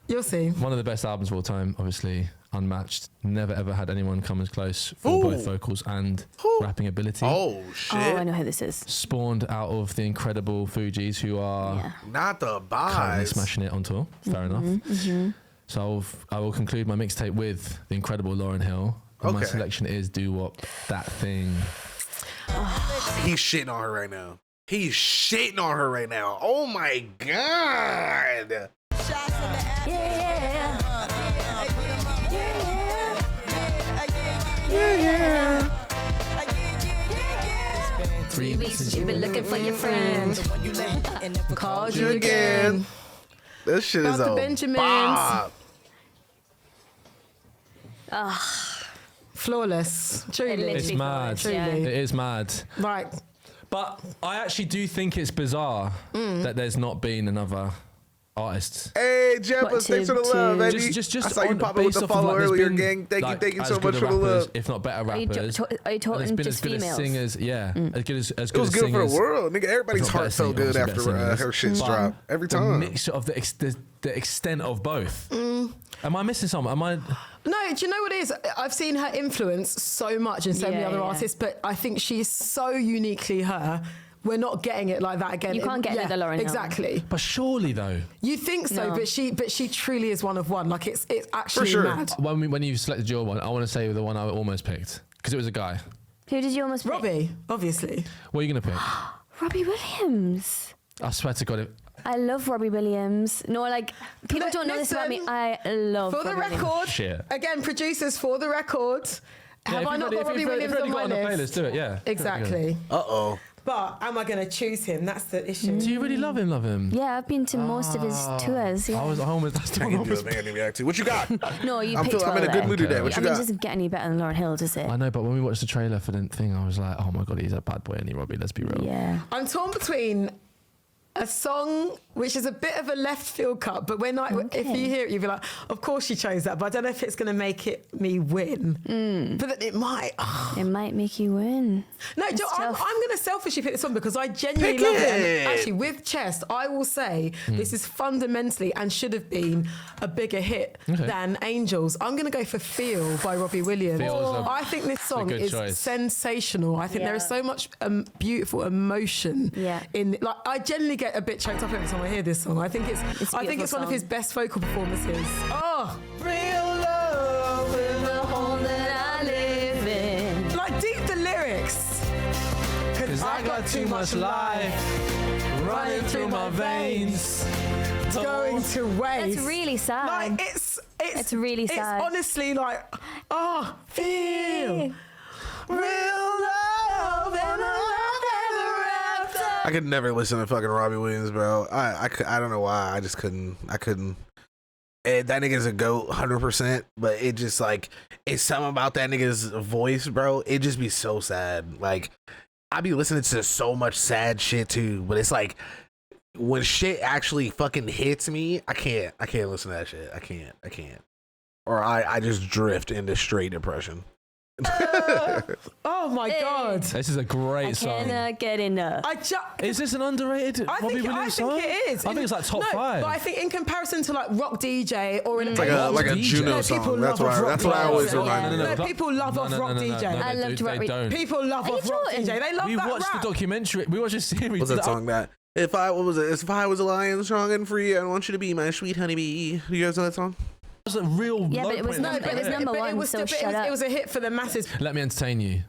You'll see. One of the best albums of all time, obviously unmatched. Never ever had anyone come as close for both vocals and rapping ability. Oh shit! Oh, I know who this is. Spawned out of the incredible Fugees, who are not the currently boys. smashing it on tour. Fair enough. So I will conclude my mixtape with the incredible Lauryn Hill. And my selection is "Do Wop That Thing." He's shitting on her right now. He's shitting on her right now. Oh my god. Yeah. 3 weeks since you've been looking for your friend. Called you again. This shit is Dr. a Benjamins. bop. Flawless. Truly. It's mad. Truly. It is mad. Right. But I actually do think it's bizarre that the's not been another artist. Hey, Jeppers, thanks for the love, baby. Just I saw you pop up with based the off of, follow like, there's earlier, been, gang. Thank you so as much good for the rappers, love. if not better rappers. Are you talking And just as good females? as singers, yeah. As good as It was as good singers, for the world, nigga. Everybody's if not heart better felt good singers, after better her shit's singers. dropped. Every The time. mixture of the extent of both. Am I missing something? Am I? No, do you know what it is? I've seen her influence so much in so many other artists, but I think she's so uniquely her. We're not getting it like that again. You can't get it at Lauryn Hill. Exactly. But surely though. You think so, No. but she truly is one of one. Like it's actually sure. mad. When you selected your one, I want to say the one I almost picked because it was a guy. Who did you almost pick? Robbie, obviously. What are you gonna pick? Robbie Williams. I swear to God, I love Robbie Williams. No, like people don't know this about me. Listen, I love For the Robbie Williams. record, Shit. again, producers, for the record, have I not got Robbie Williams on my on the list? playlist, do it. Yeah. Exactly. Uh-oh. But am I going to choose him? That's the issue. Do you really love him? Love him? Yeah, I've been to most of his tours. Yeah. I almost. That's the I one I can do almost it, man. I didn't react to. What you got? No, you I'm picked well in a good there. mood today. What I you mean, it got? doesn't get any better than Lauryn Hill, does it? I know, but when we watched the trailer for the thing, I was like, oh my God, he's a bad boy, and he Robbie. Let's be real. Yeah. I'm torn between a song which is a bit of a left field cut, but if you hear it, you'll be like, of course she chose that, but I don't know if it's going to make me win. But then it might. It might make you win. No, It's I'm tough. going to selfishly pick this song because I genuinely Pick love it. it. And actually, with Chest, I will say this is fundamentally and should have been a bigger hit than Angels. I'm going to go for Feel by Robbie Williams. I think this song good is choice. sensational. I think there is so much beautiful emotion in. Like, I genuinely get a bit choked up every time I hear this song. I think it's a beautiful one of his song. best vocal performances. Oh, Real love in the home that I live in. like deep the lyrics. Cause I got too much life running through my veins. Going to waste. That's really sad. Like it's really sad. It's honestly like, feel real love and a love ever after. I could never listen to fucking Robbie Williams, bro. I don't know why. I just couldn't. I couldn't. That nigga's a goat, 100%. But it just like it's something about that nigga's voice, bro. It just be so sad. Like I be listening to so much sad shit too, but it's like when shit actually fucking hits me, I can't listen to that shit. I can't. Or I just drift into straight depression. Oh my god! This is a great I song. cannot get enough. Is this an underrated Robbie Williams song? think it is. I think it's like top no, 5. But I think in comparison to like Rock DJ or in It's like a Juno song. That's why I always remind me. No, people love off Rock DJ. I loved Rock DJ. People love off Rock DJ. They love We that watched rap. the documentary. We watched a series. What's that song that? If I was a lion strong and free, I want you to be my sweet honeybee. You guys know that song? It was a real Yeah, low but it was point. number one, so shut up. It was a hit for the masses. Let me entertain you.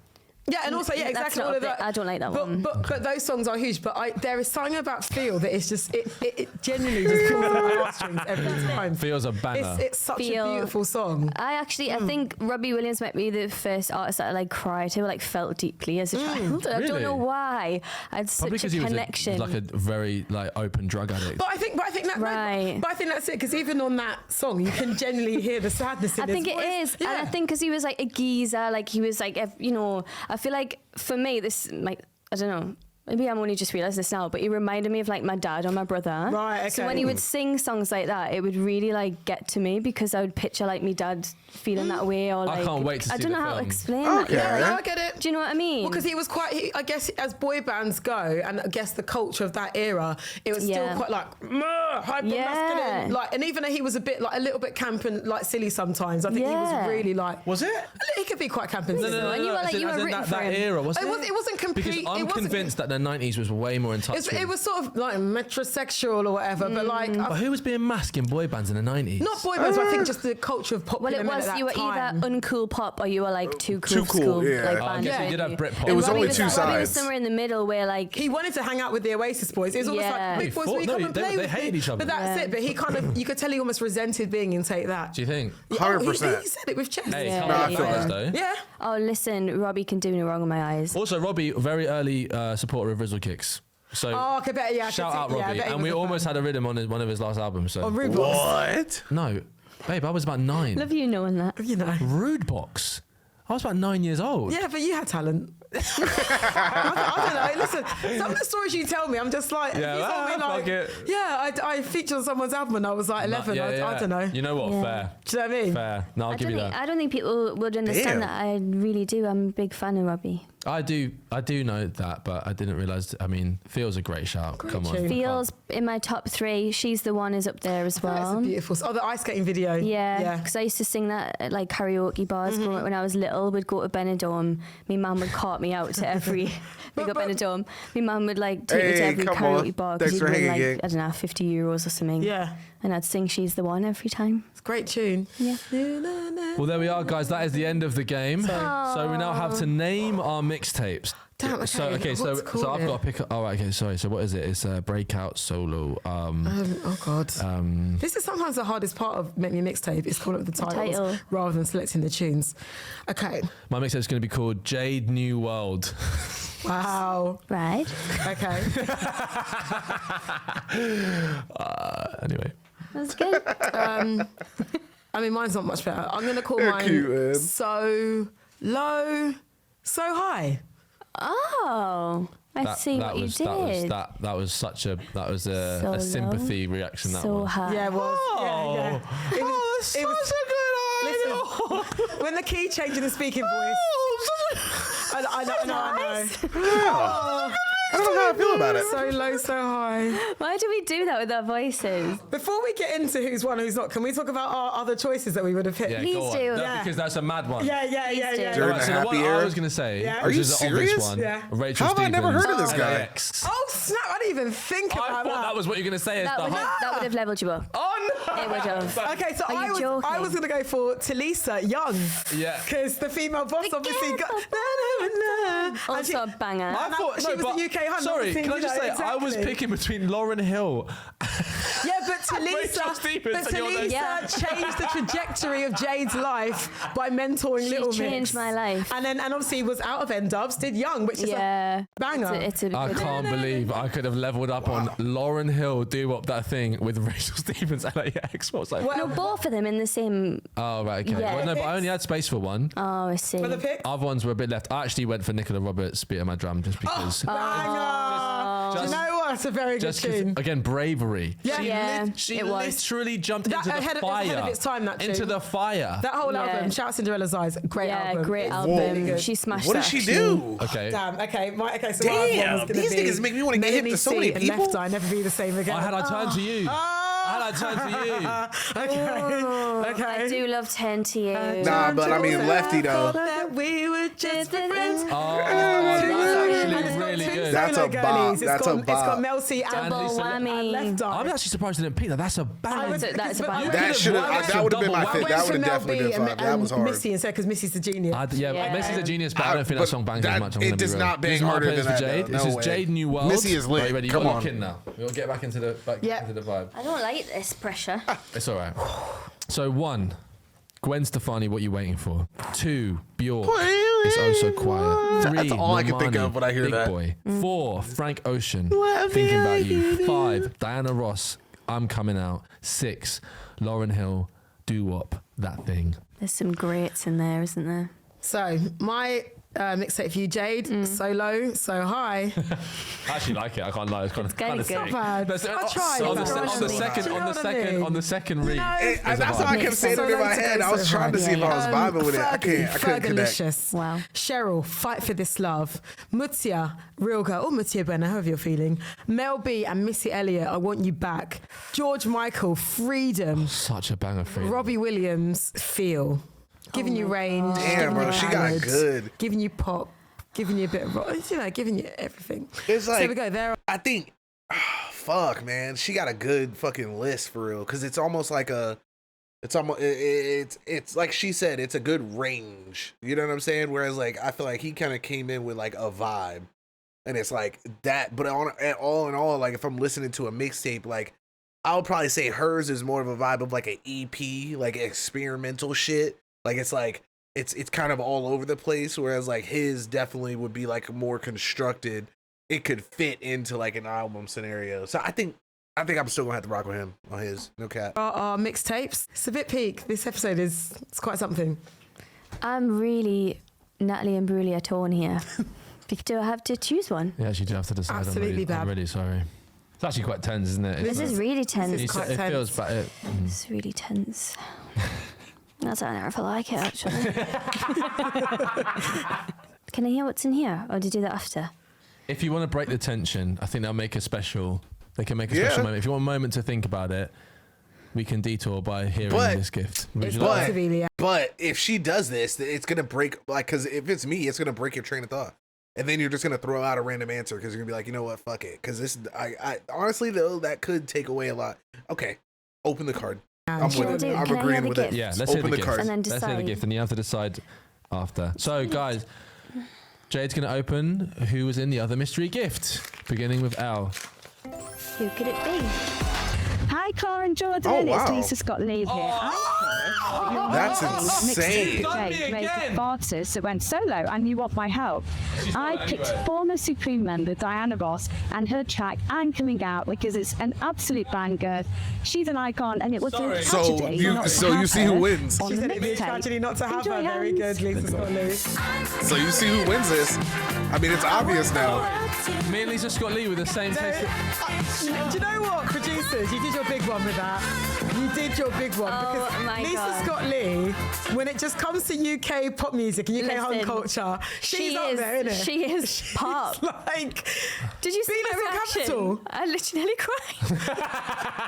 Yeah, and also, yeah, That's exactly. not All a of bit- that. I don't like that one. But those songs are huge. But there is something about Feel that it's just it genuinely just pulls at my heartstrings every time. Feels a banger. It's such Feel. a beautiful song. I think Robbie Williams might be the first artist that I like cried to, like felt deeply as a child. I Really? don't know why. I had Probably such because a he was connection. like a very like open drug addict. But I think that Right. But I think that's it because even on that song, you can genuinely hear the sadness in I his think it voice. is, Yeah. and I think because he was like a geezer, like he was like, you know, I feel like for me, this like I don't know. Maybe I'm only just realised this now, but he reminded me of like my dad or my brother. Right, okay. So when he would sing songs like that, it would really like get to me because I would picture like me dad feeling that way or like. I can't wait to I see don't the know how to film. explain Okay. that. Yeah, I get it. Do you know what I mean? Well, because he was quite, I guess, as boy bands go, and I guess the culture of that era, it was still Yeah. quite like hyper masculine, Yeah. like, and even though he was a bit like a little bit camp and like silly sometimes, I think he was Yeah. really like. Was it? He could be quite camp and silly. And you were like, as in- you were as in rooting that, for that him. era, wasn't It wasn't complete. Because I'm it wasn't, convinced that the 90s was way more in touch with. it was sort of like metrosexual or whatever, but like But who was being masked in boy bands in the 90s? not boy bands. But I think just the culture of Well, popular it men was at that you were time. either uncool pop or you were like too cool Too for cool, school. yeah. Like Oh, I band. guess Yeah. he did have Britpop. It was Robbie only two Robbie was sides. somewhere in the middle where like He wanted to hang out with the Oasis boys. It was almost Yeah. like big boys, will you No, come and they- play they with hated me? each other. But that's Yeah. it. But he kind of, you could tell he almost resented being in Take That. Do you think? Yeah, 100%. He said it with chest. Hey, Yeah. come No, on, I feel fellas, that. though. Yeah. oh listen, Robbie can do no wrong in my eyes. Also, Robbie, very early supporter of Rizzle Kicks. So Oh, okay, better. Yeah. I could shout see- out yeah, I Robbie. bet he And was we a almost fan. had a rhythm on one of his last albums. So On Rude Box. What? no, babe, I was about 9. Love you knowing that. You know. Rude Box. I was about 9 years old. Yeah, but you had talent. I don't know. Listen, some of the stories you tell me, I'm just like, if Yeah, you told me like, fuck it. yeah, I featured on someone's album when I was like 11. Yeah, I don't know. You know what? Yeah. Fair. Do you know what I mean? Fair. No, I'll give you that. I don't think people would understand Damn. that. I really do. I'm a big fan of Robbie. I do know that, but I didn't realise. I mean, Feels a great shout. Come on. tune. Feels in my top 3. She's the One is up there as That's well. a beautiful. Oh, the ice skating video. Yeah, because I used to sing that at like karaoke bars growing up when I was little. We'd go to Benidorm. My mum would cart me out to every big up Benidorm. My mum would like take me to Hey, every come karaoke on. bar Thanks because for you'd win hanging, like gang. I don't know €50 or something. Yeah. And I'd sing She's the One every time. It's a great tune. Yeah. Well, there we are, guys. That is the end of the game. So we now have to name our mixtapes. Damn, okay. So What to call I've it? got to pick. All right. Okay. Sorry. So what is it? It's Breakout, Solo. Oh God. This is sometimes the hardest part of Make Me A Mixtape. It's calling up the titles title. rather than selecting the tunes. Okay. My mixtape is going to be called Jade New World. Wow. Right. Okay. Anyway. That's good. I mean, mine's not much better. I'm going to call They're mine cute, man. So Low, So High. Oh, I see what you did. That was such a So a sympathy low, reaction. That so one. high. Yeah, it was. Yeah. It was, Oh, that's such a good idea. Listen, when the key changed in the speaking voice. I know. I don't know how I feel about it. So low, so high. Why do we do that with our voices? Before we get into who's won, who's not, can we talk about our other choices that we would have picked? Yeah, Please go on. do. No, Yeah. because that's a mad one. Yeah. During Right, the so the one happy I era? was going to say, Yeah. Are which you is the obvious serious? one, Yeah. Rachel How have I never Stephens, heard of this guy? LAX. Oh, snap. I didn't even think I about thought that was what you're going to say. As That the would have leveled you up. Oh no! It would have. Okay, so Are you joking? I was going to go for Talisa Young. Yeah. Because the female boss obviously got. And Also a banger. I thought, she was but- the UK Hun, Sorry, obviously, can I you just know, say I was exactly. picking between Lauryn Hill. Yeah, but Rachel Talisa, Stephens and you're the- Yeah. changed the trajectory of Jade's life by mentoring She's Little Mix. changed my life. And obviously was out of N-Dubs, did Young, which is Yeah. a banger. It's a I good can't believe I could have leveled up on Lauryn Hill do up that thing with Rachel Stephens LAX. What was that? Well, No, both of them in the same. Oh, right, okay. Yeah. Well, no, but I only had space for one. Oh, I see. for the pick. Other ones were a bit left. I actually went for Nicola Roberts' Beat of My Drum just because. Banger! Do you know what? It's a very good Just 'cause, tune. again, bravery. Yeah. Yeah, She it was. literally jumped That into the ahead of- fire. ahead of its time, that into tune. the fire. That whole Yeah. album, Shout Cinderella's Eyes, great Yeah, album. great It's album. really good. She smashed What that. did she actually. do? Okay. Damn. Okay. So my other one was Damn, gonna these be niggas make me wanna get hip Melanie to so C many and people. Left Eye, Never Be the Same Again. I had I turned to you. I had Turn to You. Okay. I do love Turn to You. Nah, but I mean Lefty though. That we were just friends. Oh, that's actually really good. That's a bop. That's a It's got bop. Mel C and Double Lisa- whammy. Left Eye. I'm actually surprised I didn't pick that. That's a bang. That's a bang. That would have been my I fit. went That for would have Mel definitely B been fine. That was and hard. Missy instead because Missy's the genius. Yeah, Messi's a genius, but I don't think that song bangs as much. I'm It gonna be does real. not bang These are my harder players than for that, Jade. though. This No is way. Jade New World. Missy is lit. Are you ready? Come You're on. locked in now. We'll get back into the vibe. I don't like this pressure. It's all right. So 1, Gwen Stefani, What You Waiting For? 2, Bjork, It's Oh So Quiet. 3, That's all I can think Normani, of when I hear Big that. Boy. 4, Frank Ocean, Thinking About You. 5, Diana Ross, I'm Coming Out. 6, Lauryn Hill, Doo Wop, That Thing. There's some greats in there, isn't there? So my mixtape for you, Jade, solo, so high. I actually like it. I can't lie. It's kind of good. sick. Not bad. But I tried. On the It's not second, bad. on the Do you know what I second, mean? on the second read. That's how I kept saying it in my head. I was trying to see if I was vibing with it. I couldn't connect. Fergalicious. Wow. Cheryl, Fight for This Love. Mutia, Real Girl, or Mutia Benna, however you're feeling. Mel B and Missy Elliott, I Want You Back. George Michael, Freedom. Such a banger for you. Robbie Williams, Feel. Giving you range. Damn, giving bro, you she got ballads, good. Giving you pop. Giving you a bit of rock. You know, giving you everything. It's So like there we go. There. I think, fuck, man, she got a good fucking list for real. Because it's almost like it's like she said, it's a good range. You know what I'm saying? Whereas like I feel like he kind of came in with like a vibe, and it's like that. But all in all, like if I'm listening to a mixtape, like I would probably say hers is more of a vibe of like an EP, like experimental shit. Like it's like. It's kind of all over the place, whereas like his definitely would be like more constructed. It could fit into like an album scenario. So I think I'm still gonna have to rock with him on his. No cap. Our mixtapes. It's a bit peak. This episode it's quite something. I'm really Natalie and Brulia torn here. Do I have to choose one? Yeah, you do have to decide. Absolutely, I'm Bab. really sorry. It's actually quite tense, isn't it? This is really tense. is quite tense. feels bad. It's really tense. That's I don't know if I like it actually. Can I hear what's in here, or do you do that after? If you want to break the tension, I think they'll make a special. They can make a special moment. If you want a moment to think about it, we can detour by hearing this gift. Would you like that? But if she does this, it's gonna break. Like, cause if it's me, it's gonna break your train of thought, and then you're just gonna throw out a random answer because you're gonna be like, you know what, fuck it. Because this, I honestly though, that could take away a lot. Okay, open the card. I'm with it. I'm agreeing with it. Yeah, let's hear Open the the gift. cards. And then Let's hear the decide. gift, and you have to decide after. So, guys, Jade's going to open who was in the other mystery gift, beginning with Al. Who could it be? Hi, Clara and Jordan. Oh, wow. It's Lisa Scott Lee here. That's insane. Make artists that went solo, and you want my help. I picked former Supreme member Diana Ross and her track "I'm Coming Out" because it's an absolute banger. She's an icon, and it was a So tragedy. you not to so you have see her who wins. on She the said it'd be a mixtape. tragedy not to have Enjoy her. Very hands. good, Lisa Scott Lee. So you see who wins this. I mean, it's obvious now. Me and Lisa Scott Lee with the same taste. Do you know what, producers? You did your big one with that. You did your big one Oh, because my Lisa God. Scott Lee, when it just comes to UK pop music and UK home Listen, culture, she's up there, isn't it? She is pop. Like, Did you see Venus my on reaction? Capitol. I literally cried.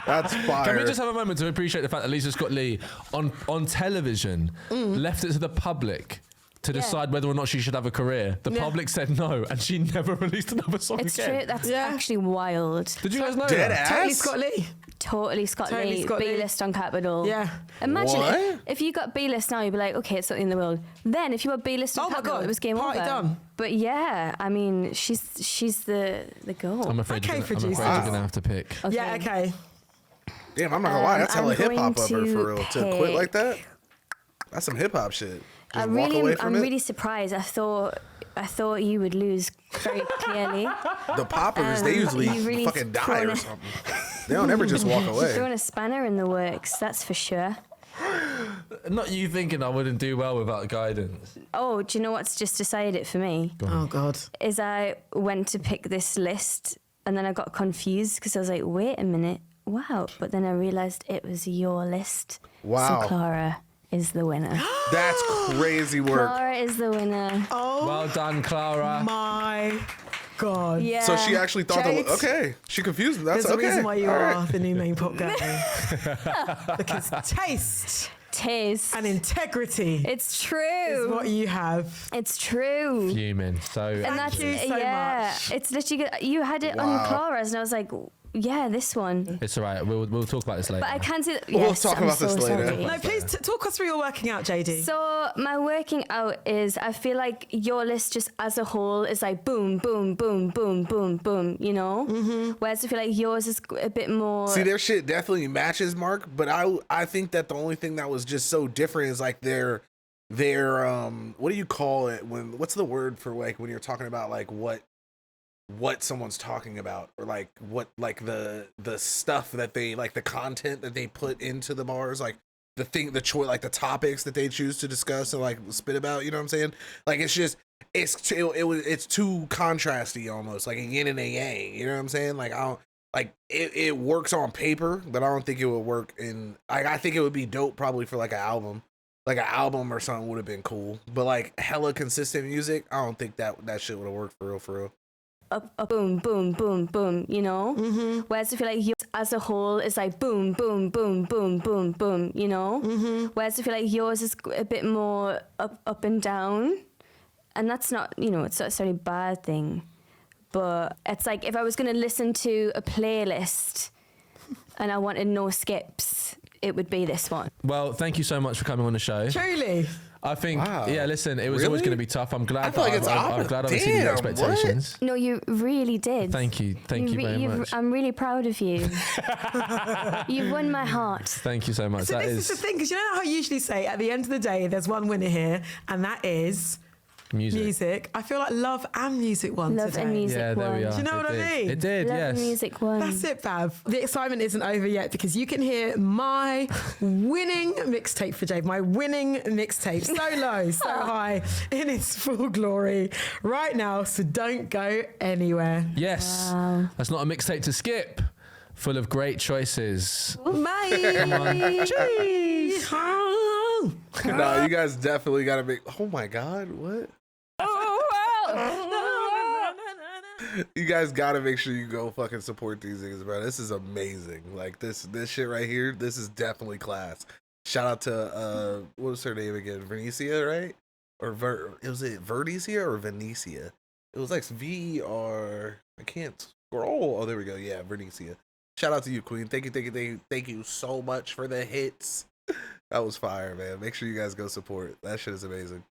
That's fire. Can we just have a moment to appreciate the fact that Lisa Scott Lee on television left it to the public to decide whether or not she should have a career? The public said no, and she never released another song It's again. true. That's actually wild. Did you guys know Dead that? Totally ass. Scott Lee. Totally Scott Totally Lee, Scott Lee. B-list on Capitol. Yeah. Imagine What? if you got B-list now, you'd be like, okay, it's something in the world. Then if you were B-list on Oh my Capitol, God, it was game party over. done. But yeah, I mean, she's the goal. I'm afraid, Okay, you're gonna producers. have to pick. Okay. Yeah, okay. Damn, I'm not gonna lie. That's I'm hella hip hop going of her to for real. To quit like pick- that. That's some hip hop shit. Just I'm walk away from it. really surprised. I thought you would lose very clearly. The poppers, they usually you really fucking die thrown or a- something. They don't ever just walk away. Throwing a spanner in the works, that's for sure. Not you thinking I wouldn't do well without guidance. Oh, do you know what's just decided it for me? Oh God. Is I went to pick this list and then I got confused because I was like, wait a minute, wow. But then I realised it was your list. Wow. So Clara is the winner. That's crazy work. Clara is the winner. Oh Well done, Clara. my God. Yeah. So she actually thought Jade, that. Okay, she confused me. That's There's okay. a reason why you All are right. the new main pop guy. Because taste and integrity It's is true. what you have. It's true. Fuming. So And that's you so yeah. much. It's literally good. You had it Wow. on Clara's, and I was like, yeah, this one. it's all right. We'll talk about this later. But I can't see. We'll talk about this later. Sorry. No, please talk us through your working out, JD. So my working out is, I feel like your list just as a whole is like boom, boom, boom, boom, boom, boom. You know. Mm-hmm. Whereas I feel like yours is a bit more. See, their shit definitely matches, Mark. But I think that the only thing that was just so different is like their what do you call it what's the word for like when you're talking about like what someone's talking about, or like what like the stuff that they like, the content that they put into the bars, like the choice, like the topics that they choose to discuss and like spit about, you know what I'm saying? Like it's just it's too contrasty, almost like a yin and a yang, you know what I'm saying? Like I don't like it works on paper, but I don't think it would work in I think it would be dope probably for like an album. Like an album or something would have been cool, but like hella consistent music, I don't think that shit would have worked for real. A boom, boom, boom, boom, you know? Mm-hmm. Whereas I feel like yours as a whole is like boom, boom, boom, boom, boom, boom, you know? Mm-hmm. Whereas I feel like yours is a bit more up and down. And that's not, you know, it's not necessarily a bad thing. But it's like if I was going to listen to a playlist and I wanted no skips, it would be this one. Well, thank you so much for coming on the show. Truly. I think, Wow. yeah, listen, it was always Really? going to be tough. I'm glad I feel like it's I'm glad I've exceeded your damn, what? expectations. No, you really did. Thank you. Thank you very much. I'm really proud of you. You've won my heart. Thank you so much. So That this is the thing, because you know how I usually say at the end of the day, there's one winner here, and that is music. I feel like love and music won Love today. and music Yeah, there we won. are. Do you know what I mean? It did, Love yes. and music won. That's it, Bav. The excitement isn't over yet, because you can hear my winning mixtape for Jade, my winning mixtape, so low, so high, in its full glory right now. So don't go anywhere. Yes. Wow. That's not a mixtape to skip. Full of great choices. Bye. Cheese. No, you guys definitely gotta make. Oh my god, what? You guys gotta make sure you go fucking support these niggas, bro. This is amazing. Like this shit right here. This is definitely class. Shout out to what was her name again? Venetia, right? Or was it Verdecia or Venetia? It was like VR. I can't scroll. Oh, there we go. Yeah, Verdecia. Shout out to you, Queen. Thank you so much for the hits. That was fire, man. Make sure you guys go support. That shit is amazing.